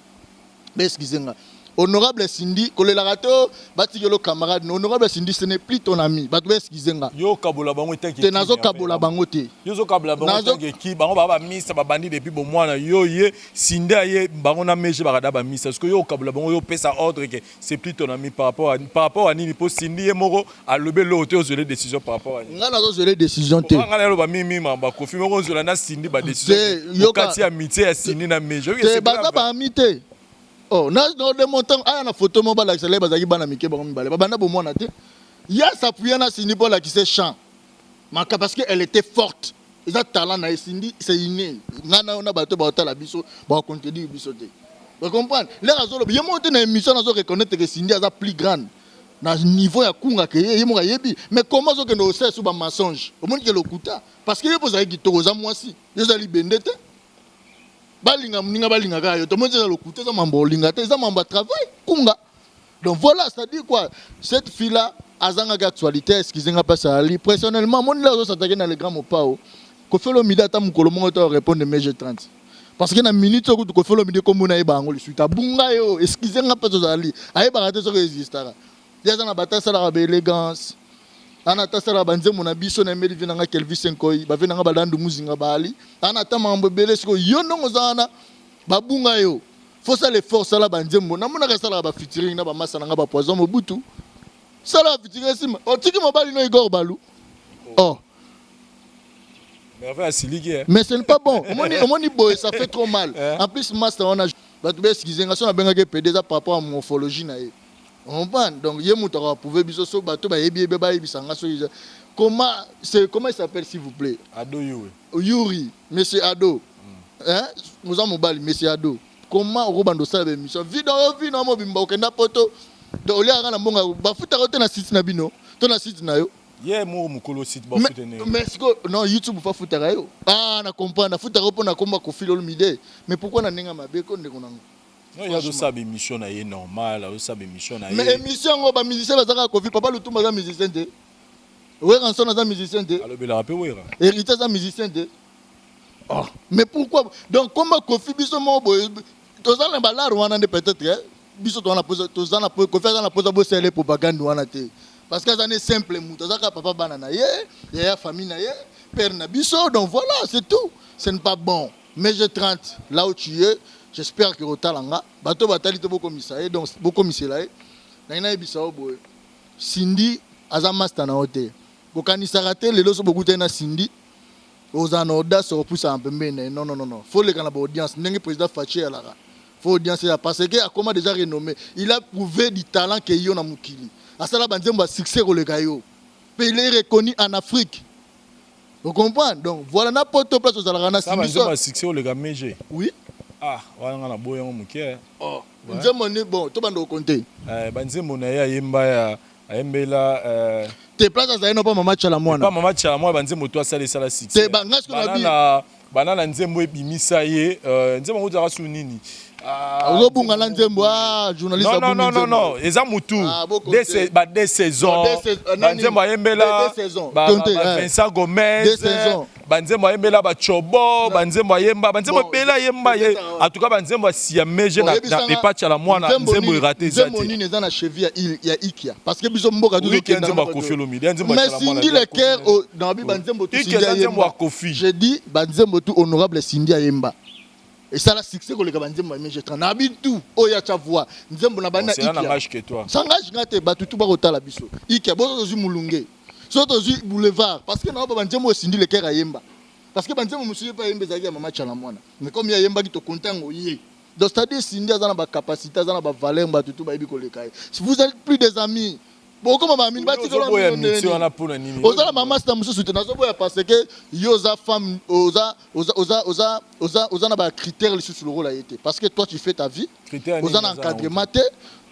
Mais excusez-moi. Honorable Cindy, Kolelarato, Batigelo camarade, honorable Cindy, ce n'est plus ton ami. Excusez-moi. Yo Kabola Bango t'inquiète. T'es nazo Kabola Bangote. Yo Kabola Bango t'inquiète qui Bango baba misa ba bandi depuis bon mois na yo ye Cindy ye Bango na meje barada ba misa parce que yo Kabola Bango yo pesa ordre que c'est plus ton ami par rapport à Nini pour Cindy et Moro à lever l'autre aux décisions par rapport à Nini. Nga nazo zele décision te. Nga na lo ba mimi mamba kofi Moro zola na Cindy ba décision. Yo kati amitié ya Cindy na meje. C'est baza ba amitié. Oh, dans le montant, il y a une photo mobile avec les bazaki bana mike bango mibale. Babanda bomo na te. Il y a s'appuyer na Cindy pour la qui sait chant. Maka parce que elle était forte. Ils ont talent na Cindy, c'est inné. Ngana on a bateau ba la biso, ba contenu biso te. Vous comprenez? Les raisons, il y a monté na émission na zo reconnaître que Cindy a plus grande. Na niveau ya kunga ke yemo yebi. Mais comment zo que no sait sur ba mensonge? Au monde que le kuta parce que yo pozaki to za mwasi. Yo za libendete. Balinga mninga balinga kayo to monte le côté ça mambo linga te ça mambo travail kunga donc voilà ça dit quoi cette fille là azanga actualité excusez-moi pas ça ali personnellement mon là ça s'attaquer dans les grands mopao ko fait le midi ata mukolo mo to répondre mege 30 parce que na minute ko fait le midi comme na ibango le suite bunga yo excusez-moi pas ça ali ay barate so resistara ya na batasa la élégance ana tasala banze mona biso na meli vina nga Kelvis Nkoi ba vina nga balandu muzinga bali ana tamambo bele siko yo ndongo zana babunga yo faut ça les forces là banze mona mona ka sala ba featuring na ba masa nga ba poison mobutu sala featuring sima otiki mobali no Igor Balu oh mais enfin Siligi mais ce n'est pas bon omoni boy ça fait trop mal en plus master on a ba tu excusez nga so na benga ke PD ça par rapport à morphologie na ye. On pense donc il y a muta pouvoir biso so bato ba yebi ba yebisanga so comment il s'appelle s'il vous plaît Ado Yuri monsieur Ado hein nous avons mobile monsieur Ado comment robando ça be mission vidéo vino mo bimba okenda poto de oli anga na mbonga ba futa ko te na site na bino to na site na yo ye mo mukolo site ba futa ne mais non YouTube fa futa yo na comprendre na futa ko pona komba ko filo mide mais pourquoi na ninga mabe ko ndeko nango. Non, il y a de ça, émission est normal, il y a de ça, émission est. Mais émission, on va musicien, on va Covid, papa le tout, on va musicien de. Oui, on sonne un musicien de. Alors, il a rappelé, oui. Héritage un musicien de. Oh, mais pourquoi? Donc, comment Kofi biso mo boy, tous en ballar ou en peut-être, biso toi na pose, tous en Kofi dans la pose à bosser les propagande ou en athée. Parce que ça n'est simple, tous en papa banana y a famille na père na biso, donc voilà, c'est tout. Ce n'est pas bon. Mais je 30, là où tu es. J'espère que Rotalanga, bateau batali to boko misae donc boko misela na ina ebisa obo Cindy aza master na hotel bokanisa raté lelo so bokuta na Cindy ozana audace repousser en pembene non faut le kana ba audience ndenge président Faché alara faut audience ya parce que a comment déjà renommé il a prouvé du talent que yo na mukili asala banzembo a succès ko le gayo il est reconnu en Afrique. Vous comprenez donc voilà na poto place aux alarana ça banzembo a succès le gamege oui. Ah, wana na boya muke. Oh, nzembo ni bon, to bando compter. Banzembo na ya yemba ya ayembela te place za eno pa mama chala mwana. Pa mama chala mwana banzembo to asala sala 6. Te bangasko na bi. Banana nzembo ebimisa ye, nzembo ngutaka su nini? Robunga la nzembo journaliste non, eza mutu. Des saisons. Banzembo ayembela. Vincent Gomez. Banzembo ayembela ba chobo, banzembo ayemba, banzembo bela yemba ye. En tout cas banzembo si meje na epacha la mwana nzembo iraté zati. Nzembo nini eza na cheville ya Ikia parce que biso mboka tout qui nzembo Kofi Olomide, nzembo mais Cindy le cœur dans bi banzembo tout Cindy ayemba. Je dis banzembo tout honorable Cindy ayemba. Et ça la succès que les banzembo meje na bi tout oya cha voix nzembo na bana Ikia. Ça n'engage que toi. Ça engage ngate batutu ba kotala biso. Ikia bozo zu mulunge. Surtout boulevard parce que non banzembo Cindy le cœur ayemba. Parce que banzembo monsieur pas yemba zaki ya mama chala mwana. Mais comme ya yemba ki to content yé. Donc c'est-à-dire Cindy a ba capacité, a ba valeur batutu ba yebi koleka. Si vous êtes plus des amis, beaucoup mama mini bati ko la oza mama sta musu soutenir zo boya parce que yoza femme oza na ba critères sur le rôle a été parce que toi tu fais ta vie. Oza na encadrement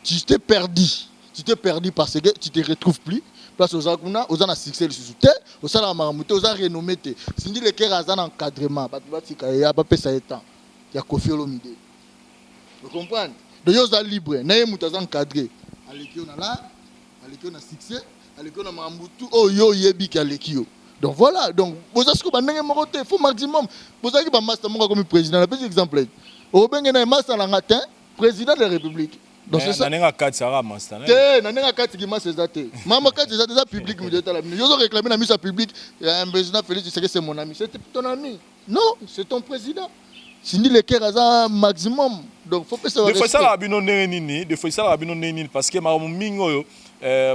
tu t'es perdu. tu t'es perdu parce que tu te retrouves plus. Place aux gens aux gens succès le aux gens maramouté aux gens renommé te si dit les cœurs à encadrement il y a pas ça temps il y a Koffi Olomide vous comprenez donc ils sont libres n'ayez muta encadré alekio na là alekio na succès alekio na maramoutou oh yo yebi ki alekio donc voilà donc vous avez ce que bandenge morote faut maximum vous avez ba master mon comme président un petit exemple au benga na master la matin président de la République. Donc c'est ça. Nanenga kati sara master. Nanenga kati qui m'a césaté. Maman kati c'est ça public me dit la minute. Ils ont réclamé la mise à public. Un président Félix Tshisekedi c'est mon ami. C'est ton ami. Non, c'est ton président. Sindi le cœur à maximum. Donc faut pas savoir. De fois ça la bino nini, de fois ça la bino nini parce que ma mingo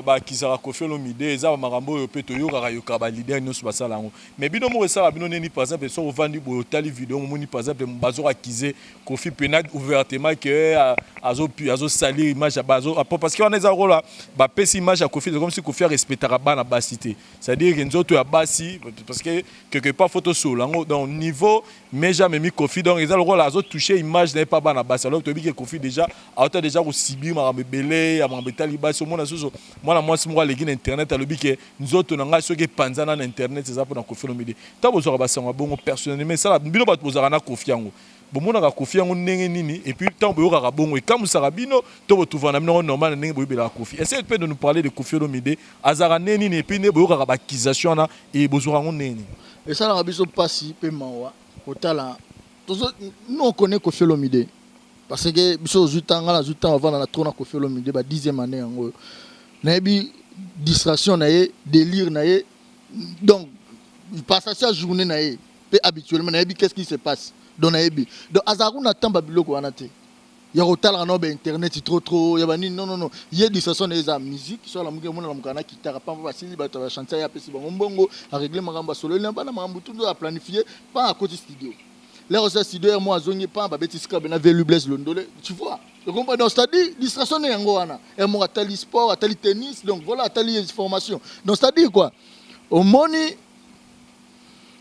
ba kizara Koffi Olomide eza marambo yo peto yo kaka yo kaba leader nyonso basala ngo mais bino mo esala bino neni par exemple so vandi bo tali vidéo moni par exemple bazo akize Koffi penat ouvertement que azo salir image ya bazo parce que on eza rola ba pesi image ya Koffi comme si Koffi respectera bana basité c'est-à-dire que nzoto ya basi parce que quelque part photo solo ngo dans niveau mais jamais mis Koffi donc eza le rôle azo toucher image n'est pas bana basi alors que tu dis que Koffi déjà autant déjà au sibi marambe belé ya marambe tali basi mona soso moi si moi les gars internet alobi que nous autres on a soki panzana na internet c'est ça pour na Koffi Olomide ta bozora basanga bongo personnellement ça bino bat bozara na Koffi yango bomona ka Koffi yango ndenge nini et puis tant boyoka ka bongo et comme ça bino to botuva na bino normal ndenge boyebela Koffi essaye de nous parler de Koffi Olomide azara neni et puis ne boyoka ba accusation na et bozora ngo neni et ça na biso pasi pe mawa otala nous on connaît Koffi Olomide parce que biso zutanga na zutanga avant na trona Koffi Olomide ba 10e année yango nayebi distraction naye délire naye donc passation à journée naye pe habituellement nayebi qu'est-ce qui se passe donc nayebi donc azaru na tamba biloko wana te ya rotala na internet trop ya bani non il y a distraction naye za musique sur la musique mona la mukana kitara pa ba sili ba to chanter ya pesi bango mbongo a régler makamba solo na bana makambo tout a planifier pas à côté studio là aussi studio moi azongi pas ba beti ska bena velu bless londole tu vois. Donc, c'est-à-dire, distraction est en Goana. Et moi, atali sport, atali tennis, donc voilà, atali formation. Donc, c'est-à-dire quoi? Au moni,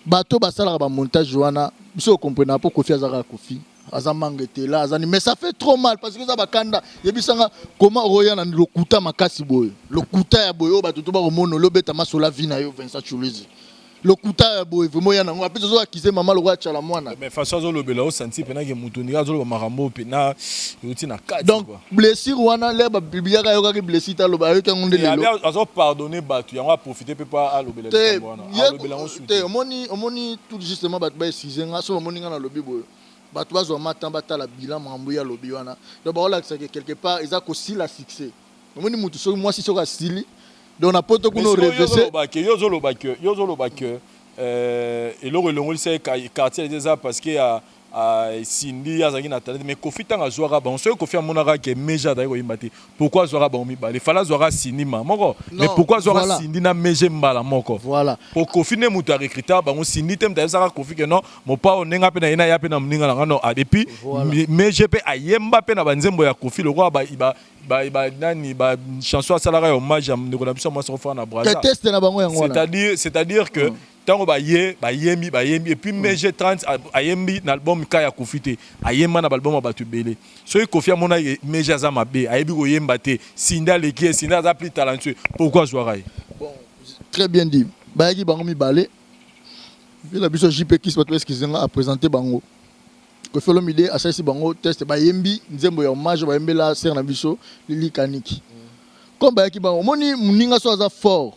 bateau, basala, montage, Joana, vous comprenez pas Koffi Azara Koffi. Azamang était là, mais ça fait trop mal parce que ça va kanda. Yebisanga, comment Royan a le kuta makasi boy. Le kuta ya boyo, bateau, ba mono, le beta masola vina yo, Vincent Choulizi. Le kuta boy vraiment yana ngo apesi zo akize mama lo wacha la mwana mais façon zo lobela o senti pena ke mutuni zo lo marambo pena yuti na kati donc blessure wana le ba bibiaka yo ka blessure ta lo ba yo ka ngonde lelo ya azo pardonner batu yango a profiter pe pas a lobela wana a lobela on suite te omoni tout justement batu ba sizenga so omoni ngana lobi boyo batu bazo matamba ta la bilan mambo ya lobi wana donc ba ola quelque part ils a ko si la succès omoni mutu so moi si so ka stili donc na poto kuno reverser yozo lo bakke et le relongoli c'est quartier déjà parce que Cindy azaki na talent mais Koffi tanga zoara ba on se Koffi amonaka ke meja d'ailleurs imati pourquoi zoara ba mi ba les fala zoara Cindy moko mais pourquoi zoara Cindy na meje mbala moko voilà pour Koffi ne muta recruter ba on Cindy tem ta zaka Koffi que non mon pa onenga pe na ina ya pe na mninga na no et puis meje pe ayemba pe na banzembo ya Koffi le roi ba nani ba chanson à salaire hommage à Nicolas Biso moi sur faire na Brazza c'est-à-dire que tant ba yembi et puis meje 30 ayembi na album Kaya Koffi te ayemba na album ba tubele so Koffi amona meje za mabe ayebi ko yemba te Sinda leki Sinda za plus talentueux pourquoi Zoaraï bon très bien dit ba yaki bango mi balé puis la biso JP qui se peut excuser a présenter bango Koffi Olomide a cherché bango test ba yembi nzembo ya hommage ba yembela ser na biso Lili Kaniki comme ba yaki bango moni muninga so za fort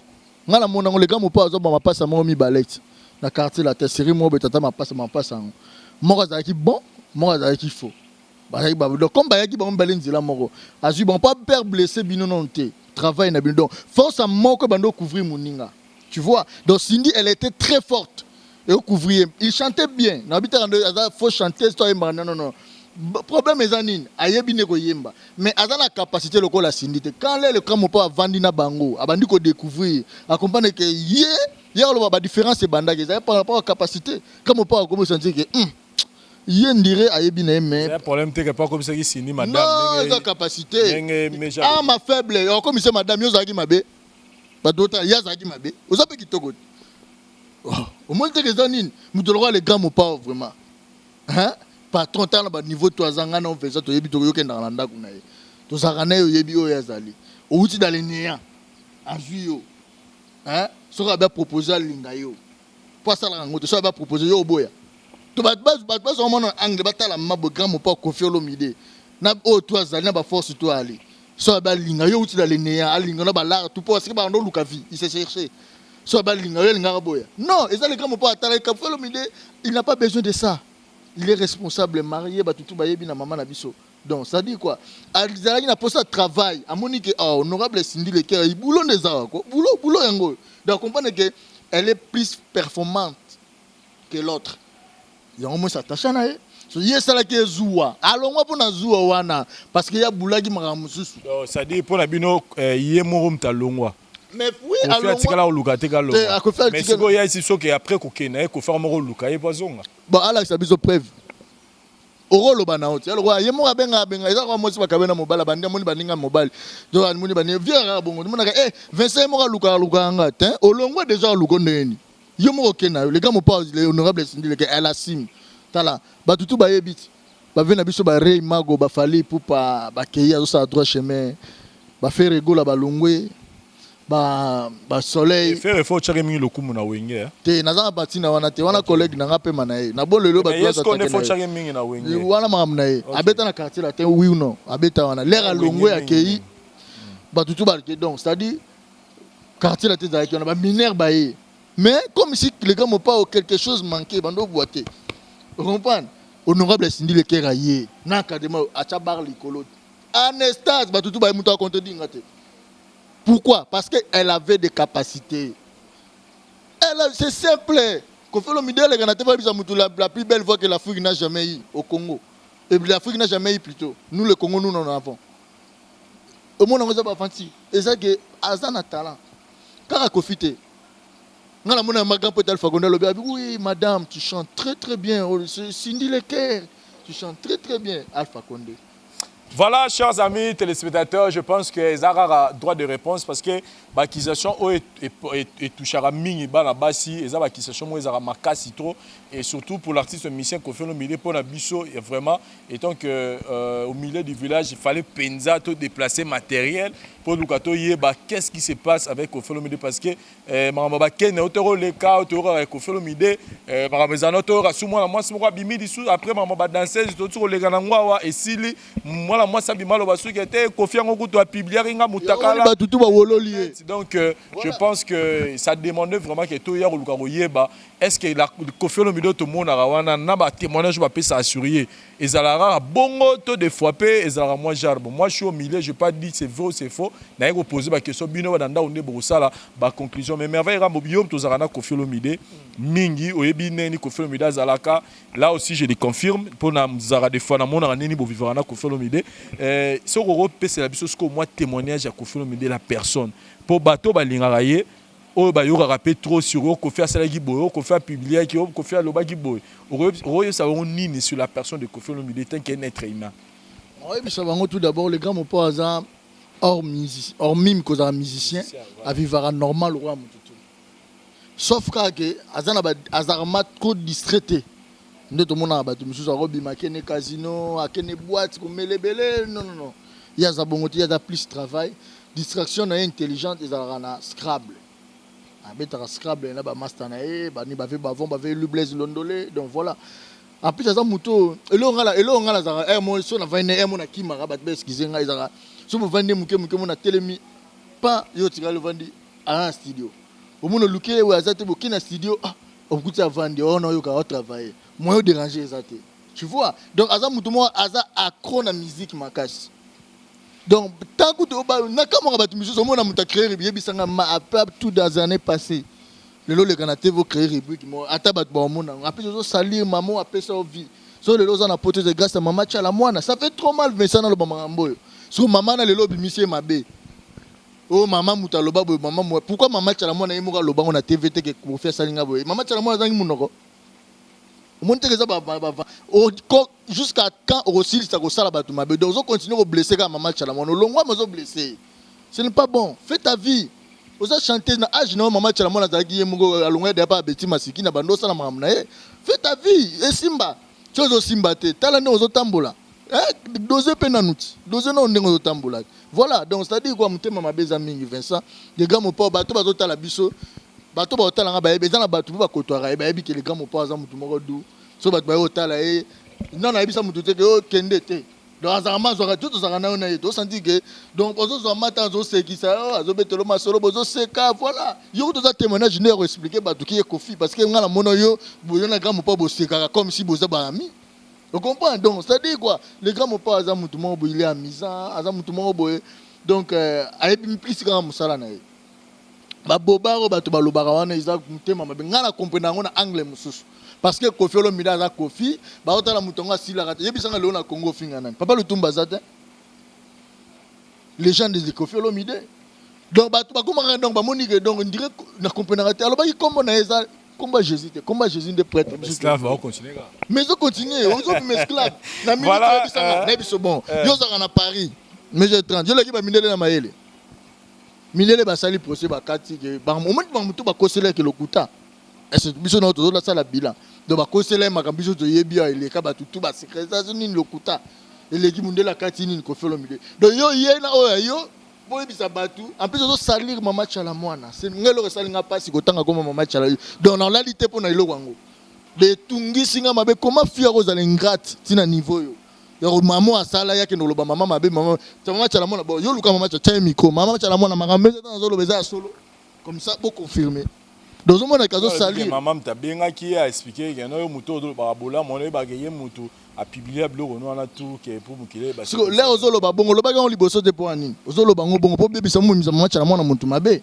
ngala mona ngo le gars mo pa zo ba mapasa mo mi balette na quartier la série mo betata mapasa mo za ki bon mo za ki faux ba yaki ba donc comme ba yaki ba mbale nzila moko azu bon pas père blessé bino non te travail na bino donc force à moko bando couvrir muninga tu vois donc Cindy elle était très forte et couvrir il chantait bien na bita faut chanter toi non problème ezanine ayebi ne ko yemba mais azana capacité lokola Cindy te quand le comme pas vandi na bango abandi ko découvrir à comprendre que y a ba différence banda que par rapport à capacité comme pas comme sentir que y dirait ayebi ne mais c'est un problème te que pas comme ça qui Cindy madame non sa capacité ah ma faible comme c'est madame yozaki mabe ba d'autres yazaki mabe ozape kitoko au moins te ezanine mutolwa les gars mo pas vraiment hein patron tala ba niveau to azanga na on fait ça to yebi to yokenda na ndako na ye to zakana yo yebi o yazali outi dans les néants en juillet hein so ka ba proposer linga yo pour ça la ngoto so ba proposer yo boya to ba so mon angle batala mabo grand mo pas Koffi Olomide na o toi za na ba force toi aller so ba linga yo outi dans les néants alinga na ba la tout pour que ba ndo luka vie il s'est cherché so ba linga yo linga boya non et ça le grand mo pas atala Koffi Olomide il n'a pas besoin de ça il est responsable marié ba tout ba yebi na maman na biso. Donc, ça dit quoi? Il a posé un travail. À Monique, honorable Cindy Leker, il boulot des arts. Boulot yango. Donc, comprenez qu'elle est plus performante que l'autre. Il y a au moins s'attacher à elle. Il y a ça qui est Zoua. Alors, moi, pour na Zoua, wana. Parce qu'il y a Boulagi Maramusus. Ça dit, pour la bino, il y a mon talongwa. Mais oui, alors. Mais c'est quoi, il y a ici, ce qui est après, qu'il y a faire mon rôle, il y a pas de bon, alors, ça a besoin de preuve. Orolo banaoti alors yemo abenga eza kwa mosi bakabena mobala bandi moni baninga mobile donc moni bani viera bongo mona ka Vincent mo luka nga te olongwa déjà luko ndeni yemo okena les gars mo pas les honorable Cindy que elle assume tala batutu ba yebiti ba vena biso ba rei mago ba fali pour ba keya zo sa droit chemin ba faire rigola ba longwe ba soleil faire faut chaka mingi lokumu na wenge te naza batina wana te wana collègue na ngape manae na bolelo ba toi est-ce qu'on faut chaka mingi na wenge wana mamnae abeta na quartier la te oui ou non abeta wana l'air longwe akei ba tutu ba donc c'est-à-dire quartier la te za ki on ba mineur ba yi mais comme si les gars m'ont pas quelque chose manqué bando boité vous comprenez honorable Cindy Leker aye na académie acha bar likolo Anastase ba tutu ba yi muta compte dingate. Pourquoi? Parce qu'elle avait des capacités. C'est simple. Koffi Olomide, la plus belle voix que l'Afrique n'a jamais eu au Congo. Et l'Afrique n'a jamais eu plutôt. Nous, le Congo, nous en avons. Au monde, on n'a pas fanti. Et ça, c'est un talent. Quand Koffi te, oui, madame, tu chantes très très bien. Cindy Leker, tu chantes très très bien. Alpha Condé. Voilà, chers amis téléspectateurs, je pense que Zara a droit de réponse parce que l'accusation est touchée à Mingi Banabasi, et l'accusation est Makasi trop, et surtout pour l'artiste musicien Koffi Olomide pour la biso, et vraiment, étant que au milieu du village, il fallait penser tout déplacer matériel pour nous qu'est-ce qui se passe avec Koffi Olomide parce que Maramba Ken autoro le cas autoro avec Koffi Olomide Maramba Zanoto rasumwa moi c'est moi bimi disu après Maramba danseuse autour le ganangwa et sili moi moi ça bimalo basu qui était Koffi ngo to publier nga mutakala donc je pense que ça demandait vraiment que tout hier oluka yeba est-ce que la Koffi Olomide tout monde arawana na ba témoignage va pas s'assurer et zalara bongo to de fois pe et zalara moi jarbo moi je suis au milieu je pas dit c'est vrai ou c'est faux na ko poser ba question bino danda on est bosala ba conclusion mais merveille rambo biom to zarana Koffi Olomide mingi oyebi neni Koffi Olomide zalaka là aussi je le confirme pour na zara des fois na mona neni bo vivre na Koffi Olomide ce ko c'est la biso ce ko moi témoignage à Koffi Olomide la personne pour bateau ba lingara ye o ba yo rappeler trop sur Koffi asala ki boyo Koffi publier ki Koffi aloba ki boyo o ça on nini sur la personne de Koffi Olomide tant qu'un être humain. Oui mais ça va tout d'abord les gars mon pas hasard hors mime cause un musicien à vivre normal roi mututu sauf que azarma trop distraité nde to mona ba to mususu robima kene casino akene boîte ko melebele non il y a za bongoti il y a plus travail distraction na intelligente ezarana Scrabble abeta Scrabble na ba master na ba ni ba ve bavon ba ve Blaise Londolé donc voilà en plus ça muto elongala za mo so na vaine mo na kimara ba excusez nga ezara so mo vande muke mo na telemi pas yo tika le vandi à un studio au monde luke ou azate bo kina studio on coûte à vendre on yo ka travailler moi yo déranger ezate tu vois donc aza muto mo aza accro na musique makasi donc tant que tu na kamera ba musique so mo na muta créer bisanga ma tout dans les années passées le lo le kanate vo créer rubrique mo ata bat ba mo na après zo salir maman après ça vie so le lo za na pote de grâce à maman cha la moine ça fait trop mal mais ça na le bamambo so maman na le lo bimisie mabe oh maman mutaloba boy maman moi pourquoi maman cha la moine imo ka loba on a TVT que pour faire salinga boy maman cha la moine zangi munoko o monte que ça ba jusqu'à quand aussi ça ko sala ba tu mabe donc zo continuer au blesser ka maman cha la moine longwa mo zo blesser ce n'est pas bon fais ta vie oza chanter na âge na maman cha la moine azaki yemungo alongwa de pas beti masiki na bando sala mamna fais ta vie et simba chozo simba te tala ne ozo tambola doze pe nanuti doze no ndenge ozo tambola Voilà, donc c'est-à-dire quoi, mutema mabeza mingi Vincent, les gars mo pa bato bazota la biso, bato ba otala nga ba ebeza na bato ba kotwara, ba ebi ke les gars mo pa za mutu moko du. So bato ba otala non na ebisa mutu te ke o kende te. Donc azama zo ka tout ça na ona yeto, senti que donc ozo zo mata zo sekisa, azo betelo masolo bozo seka, voilà. Yo to za témoignage ne expliquer bato ki e kofi parce que ngala mono yo boyo na gars mo pa bo seka comme si boza ba ami. Vous comprenez? Donc, c'est-à-dire quoi? Les gars, mon père, il est amusant, donc, il plus grand musala na. Ba bobaro ba to ba lobara wana iza mutema mabe ngala comprendre ngona anglais mususu parce que Kofi Olomide za Kofi ba otala mutonga sila kata yebisanga leo na Congo finga nani papa Lutumba zate les gens de Kofi Olomide donc ba to ba komanga donc ba monique donc on dirait na comprendre alors ba comme na eza combat Jésus de prêtre esclave va continuer mais on continue on zo esclave na minute yebisanga na biso bon yo za na Paris mais j'ai 30 yo leki ba minele na maele minele basali procès bakati ke ba moment ba mutu ba kosela ke lokuta est biso na to la sala bilan donc ba kosela makambiso to yebia ile ka ba tutu ba secrétaire ni lokuta eleki mundela kati ni Kofi Olomide donc yo yena oya yo boye bisa batu en plus zo salir mama chala mwana c'est ngelo salinga pasi kotanga comme mama chala donc na réalité pona iloko ngo de tungisinga mabe comment fier aux ingrate tina niveau yo yo maman asala yake no loba mama mabe mama mama chala mwana bo yo luka mama chala miko mama chala mwana makambe dans zo lobeza solo comme ça pour confirmer dans un monde kazo salir maman tabenga qui a expliqué que no muto do barabola mona ba geye muto a publié blog no na tout que pour mukile ba so là ozolo ba bongo loba ga liboso de po anini ozolo bango bongo po bebisa mu mama chala mwana muntu mabe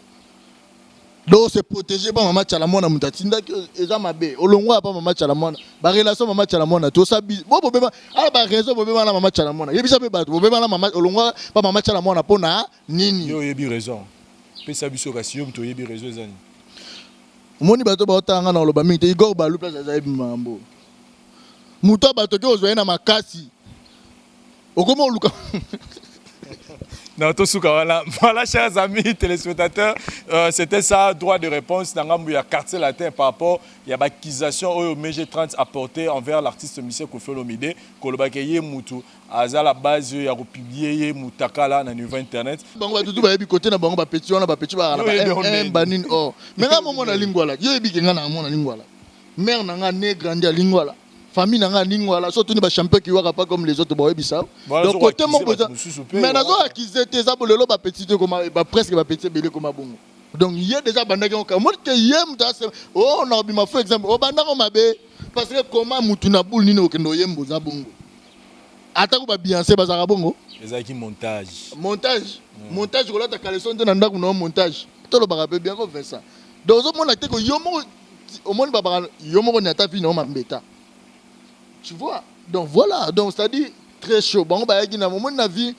donc se protéger ba mama chala mwana muntu atinda que eza mabe olongwa pa mama chala mwana ba relation mama chala mwana to sabi bo beba ala ba raison bo beba na mama chala mwana yebisa be ba bo beba na mama olongwa pa mama chala mwana pona nini yo yebi raison pesa biso ka siyo mto yebi raison ezani moni bato ba otanga na loba mingi te Igor Balu place azayi mambo muto bato ke ozwa na makasi okoma oluka non, tout ce voilà, chers amis téléspectateurs, c'était ça, droit de réponse dans le quartier latin par rapport à l'accusation au MG30 apportée envers l'artiste Michel Kofi Olomide, Kolobakeye Moutou, à la base, il y a republié Moutakala dans le niveau internet. Bango tout ba yebi côté na bango ba petit wana ba petit ba banin oh. Mais na momo na lingwa la, yo yebi kenga na mo na lingwa la. Mère na nga né grandi à lingwa la. Famille n'a rien là surtout les champions qui voient pas comme les autres boy bissau donc côté mon mais nazo accusé tes abolo ba petit comme ba presque ba petit belé comme bongo donc il y a déjà bandaki on comme que yem oh on a bien fait exemple oh bandako mabe parce que comment mutu na boule ni okendo yembo za bongo ata ko ba biancé ba za bongo ezaki montage ko la ta kaleson te na ndako na montage to lo ba rappeler bien ko fait ça donc au monde ko yomo au monde ba yomo ko nyata fi na mambeta. Tu vois, donc voilà, donc c'est-à-dire très chaud. Bon, bah, il y a un moment de la vie,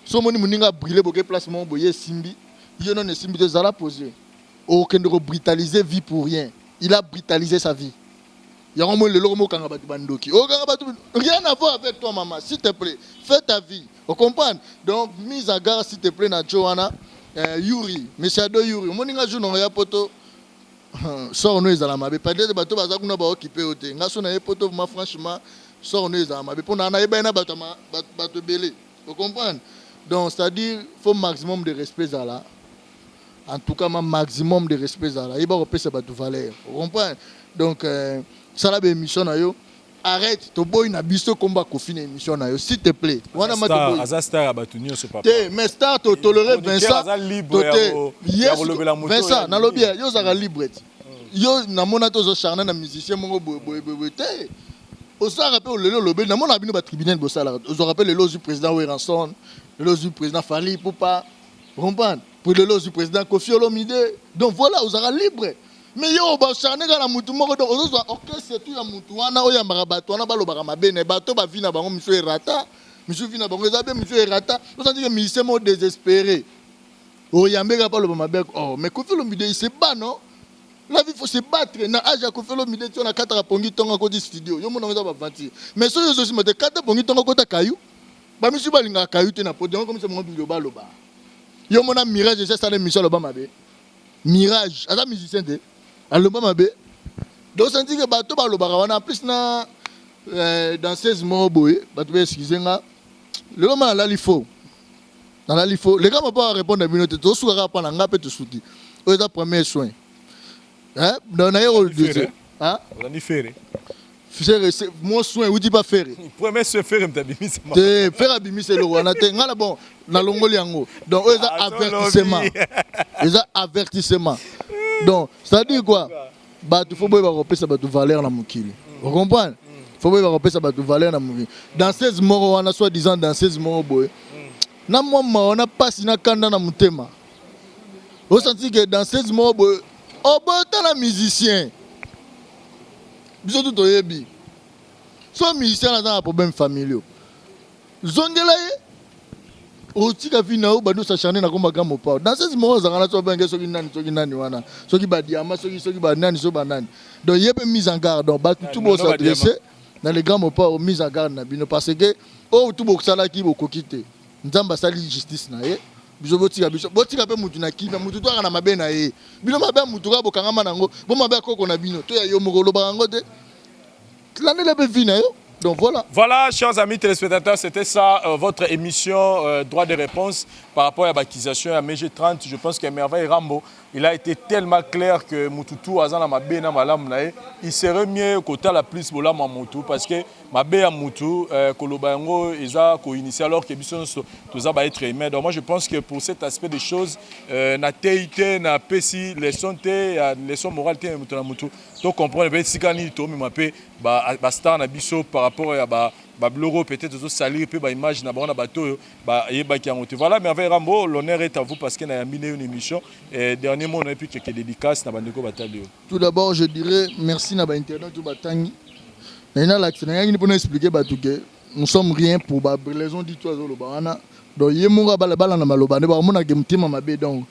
si on a brûlé pour placement, boye simbi, il y a un simbi de Zala posé. Aucun de brutaliser vie pour rien. Il a brutalisé sa vie. Il y a un moment le lomo kangabatu bandoki. Rien à voir avec toi, maman, s'il te plaît. Fais ta vie. Vous comprenez? Donc, mise à garde, s'il te plaît, na Johanna, Yuri, monsieur Ado Yuri. Mon inga joue dans la poto. Sort nous à la mabe peut-être bateau baza kuna ba occupé oté ngaso na poto franchement sort nous à la mabe pour na eba na bateau belé vous comprenez donc c'est à dire faut maximum de respect à là en tout cas maximum de respect à là il va repasser bateau valeur vous comprenez donc ça la émission na yo arrête to boy na biso combat ko fini émission na yo s'il te plaît wana ma to boy Azastar batunio ce papa te mais star to tolérer Vincent Vincent na lobby yo za libre yo na mona to zo charner na musicien mongo boy te au ça rappelle le lobby na mona bino ba tribunal bo sala on rappelle le lot du président Weranson le lot du président Fali Poupa comprendre pour le lot du président Kofi Olomide donc voilà vous aura libre. Mais yo ba charner la mutu moko donc ozo orchestre tout ya mutu wana oya marabato wana balobaka mabene bato ba vina bango miso erata miso vina bango ezabe miso erata on sent que musicien mo désespéré oyambeka pas le mabe oh mais Kofi Olomide il se bat non la vie faut se battre na âge ya Kofi Olomide tu na kata pongi tonga ko di studio yo mona ngeza ba vantir mais so yo zo simate kata pongi tonga ko ta kayu ba miso balinga kayu te na podium comme ça mo bilo baloba yo mona mirage c'est ça les mission loba mabe mirage ada musicien de aloba mabe donc ça dit que bato balobaka wana en plus na dans 16 mois boy bato ba excuser nga le moment là il faut Dans la lifo, les gars m'ont pas répondre à minute. Tout soir pas n'anga peut te soutenir. Eux ça premier soin. Hein? Dans l'aéro deuxième. Hein? On a dit faire. Mon soin, vous dites pas faire. Premier soin faire m'tabimi ça. Faire abimi c'est le roi. Ngala bon, na longoli yango. Donc eux ça avertissement. Ils ont avertissement. Donc ça dit quoi? Bah tu faut pas repérer ça bah tu valeur na mukili. Vous comprenez? Faut pas repérer ça bah tu valeur na mukili. Dans 16 morts on a soi-disant dans 16 morts boy. Na moi on a pas sina kanda na mutema. Vous sentez que dans 16 morts boy, oh bah t'es un musicien. Bisous tout oyebi. So musicien là dans un problème familial. Zongela otika vina o bado s'acharner na komba kama pa. Dans 16 morts za kana so benge so kinani wana. So ki badiama so ki banani so banani. Donc yebe mise en garde donc ba tout bo s'adresser dans les grands pas mise en garde na bino parce que oh tout bo sala ki bo kokite. Nzamba sali justice na ye. Biso botika pe mutu na kiba mutu to kana mabe na ye. Bino mabe mutu ka bo kangama nango. Bo mabe koko na bino. To ya yo mokolo bango te. L'année la be vina yo. Donc voilà. Voilà, chers amis téléspectateurs, c'était ça votre émission droit de réponse par rapport à l'accusation à MG30. Je pense que Merveille Rambo, il a été tellement clair que Mututu Azana Mabé na malam nae, il serait mieux côté la plus bola Mamutu parce que Mabé à Mutu Kolobango ils a co-initié alors que Bisson tout va être aimé. Donc moi je pense que pour cet aspect des choses na TIT na PC leçon morale té Mutu. Donc comprendre ben si kani to mi mapé ba star na biso par rapport à ba bloro peut-être aux salir peu ba image na ba bateau ba yeba ki angote. Voilà Merveille Rambo, l'honneur est à vous parce qu'on a miné une émission et dernier mot on a pu quelques dédicaces na bandeko batalio. Tout d'abord je dirais merci na ba internet tout batangi. Maintenant l'action ngani pour nous expliquer ba tout que nous sommes rien pour ba raison dit toi zo lo bana. Donc yemonga bala na maloba ne ba mona ke mtima mabe donc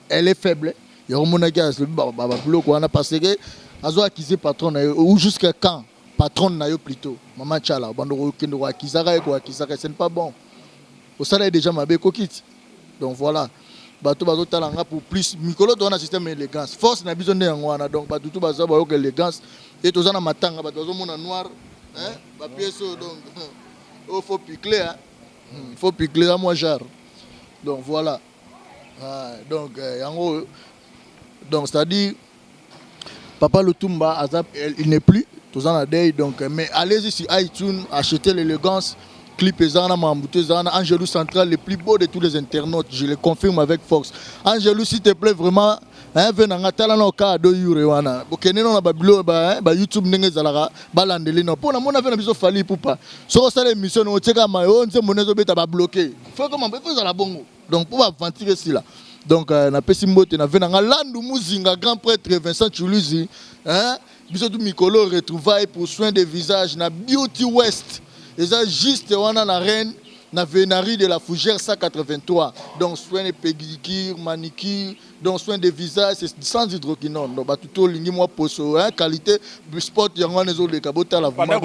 elle est faible. Yo mona ki as ba bloko wana parce que azo acquise patron ou jusqu'à quand patron na yo plutôt maman chala bando kendo ko akizaka ce n'est pas bon au salaire déjà mabe kokiti donc voilà bato bazo talanga pour plus mikolo to na système élégance force na biso nde yango wana donc bato tout bazo ba yo élégance et to za na matanga bato bazo mona noir hein ba pièce donc oh faut picler hein faut picler à moi genre donc voilà donc yango donc c'est-à-dire Papa Lutumba Azap il n'est plus tous en a day donc mais allez-y sur iTunes achetez l'élégance clip ezana mambuté zana Angelou Central le plus beau de tous les internautes je le confirme avec force Angelou s'il te plaît vraiment hein venanga tala na ka do yure wana bokene na babilo ba YouTube ndenge zalaka balandeli no pona mona vena biso fali pupa so ça l'émission no teka ma onze monezo beta ba bloquer faut comment faut ça la bongo donc pour aventurer cela. Donc na pesi mbote na venanga landu muzinga grand prêtre Vincent Chuluzi hein biso tout mikolo retrouvailles pour soins de visage na Beauty West et ça juste wana na reine na Vénari de la Fougère 183 donc soins de pédicure manicure donc soins de visage c'est sans hydroquinone donc ba tout lingi moi poso hein qualité sport yango nezo le kabota la vraiment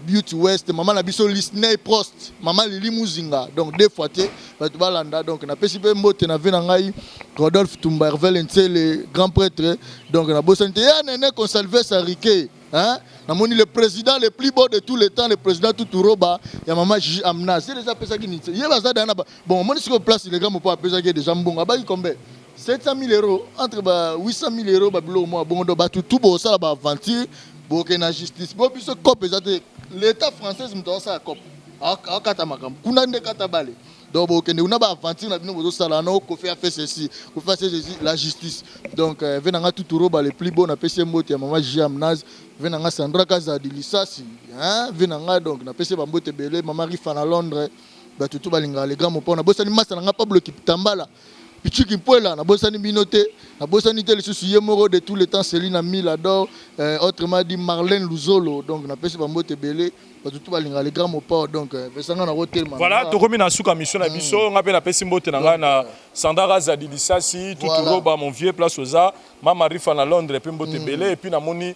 Beauty West maman na biso Lisney Prost maman Lili Muzinga donc deux fois te ba balanda donc na pesi pe mbote na vena ngai Rodolphe Tumba Hervel le grand prêtre donc na bosante ya nene consalver Sarike hein namoni le président le plus beau de tous les temps le président Tuturoba ya maman Gigi Amna c'est déjà pesa ki nitse yeba za dana bon moni sur place les gars mo pas pesa ki déjà mbonga ba combien 700 000 € entre 800 000 € ba bilo mo bon do ba tout bo ça ba aventure bo ke na justice bo biso cop ezate l'état français mto ça cop akata makam kuna nde kata bale donc bo ke na ba aventure na bino bo sala na ko fait ceci la justice donc venanga Tuturoba le plus beau na pesa mbote ya maman Gigi Amna venanga Sandra Kazadi lisasi hein venanga donc na pesa bambote belé maman Rifa na Londres ba tutu balinga les grands mopona bosani masa nga Pablo Kitambala Pichiki Mpoela na bosani binoté na bosani tel sous yemoro de tous les temps Céline Milador autrement dit Marlène Luzolo donc na pesa bambote belé ba tutu balinga les grands mopona donc vesanga na hotel voilà to komi na suka mission na biso ngape na pesa mbote na nga na Sandra Kazadi lisasi Tuturoba mon vieux place oza mama Rifa na Londres pe mbote belé et puis na moni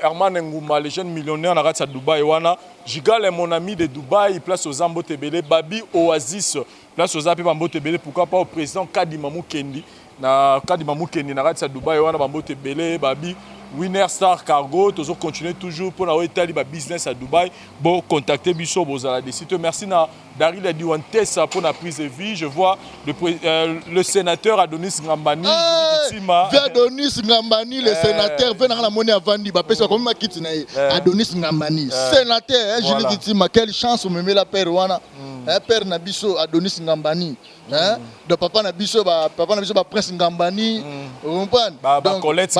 Herman Ngouma, les jeunes millionnaires na à Dubaï wana Jigal mon ami de Dubaï place aux Zambo Tebele Babi Oasis place aux Zambo Tebele pourquoi pas au président Kadi Mamou Kendi na Kadi Mamou Kendi na à Dubaï wana Bambo Tebele Babi Winner Star Cargo, toujours continuer toujours pour avoir établi ma business à Dubaï. Bon, contactez Bisso Bozala des sites. Merci na Daryl Adiwantes pour la prise de vie. Je vois le sénateur Adonis Ngambani. Adonis Ngambani, le sénateur, vient dans la monnaie à Vandi. Comme Adonis Ngambani, sénateur, Julie Gitima, quelle chance on me met la père Wana. Père Nabiso, Adonis Ngambani. De papa Nabiso, Prince Ngambani. Donc, Colette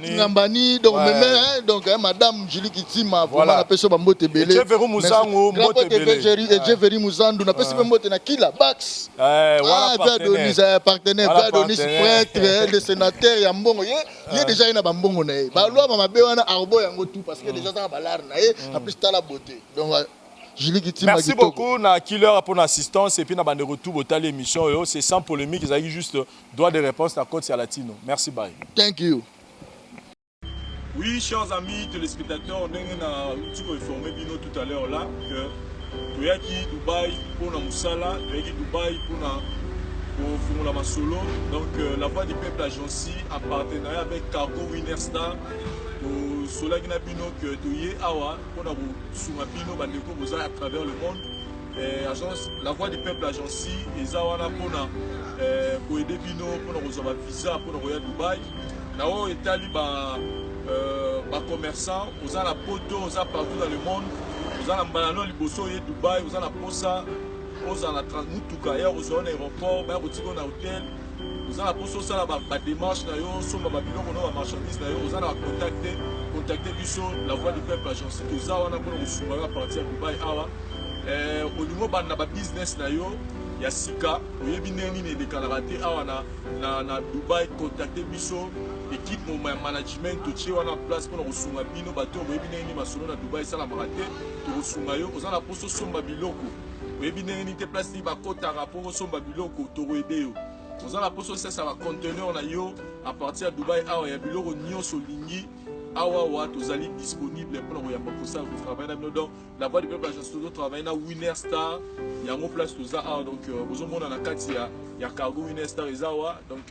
Ngambani. Donc, madame Julie Gitima, vraiment, la personne Mbote Belé. Jeffrey Mouzango, Mbote Belé. Jeffrey Mouzango, on a passé Mbote na Kila, Bax. Adonis, partenaire, Adonis, prêtre, le sénateur, Yambongo. Il y a déjà une bambongo. Baloi, ma béwana, arbo, yango tout, parce que déjà, ça va l'air, en plus, t'as la beauté. Donc, merci beaucoup na Killer pour l'assistance et puis na bande retour au tali émission. C'est sans polémique, ils ont juste droit de réponse à Côte Latino. Merci, bye. Thank you. Oui, chers amis téléspectateurs, on a informé Bino tout à l'heure là que tu es qui Dubaï pour la Moussala, tu es qui Dubaï pour la Masolo. Donc la voix du peuple agence en partenariat avec Cargo Winner Star. Cela qui n'a bino que tu y es awa pour la Souma Bino Bandeko Boza à travers le monde. Agence, la voix du peuple agence et Zawana pour aider Bino pour la visa pour le Dubaï. Nao est taliban. Commerçants, vous avez la poto, vous avez partout dans le monde, vous avez la banane, liboso, Dubaï, vous avez la posa, vous avez la transmutuka, vous avez l'aéroport, vous avez un hôtel, vous avez la posa, vous avez la démarche, vous avez la marchandise, vous avez la contacter la voix du peuple agence, vous avez la partir à Dubaï. Au niveau de la business, il y a Sika, vous avez des calarate à Dubaï, contacter Bisso. Équipe mon management tu es en place pour resunga bino bato webineni masolo na Dubaï ça la maraté to resunga yo ozana poso somba biloko webineni te place ni ba kota rapport somba biloko to aider yo ozana poso ça va conteneur na yo à partir de Dubaï awa ya biloko nyonso lingi awa wa tozali disponible pour ya pour ça vous travaillez dans la voix du peuple agence to travailler na Winner Star ya ngo place toza awa donc bozomona na kati ya Cargo Winner Star ezawa donc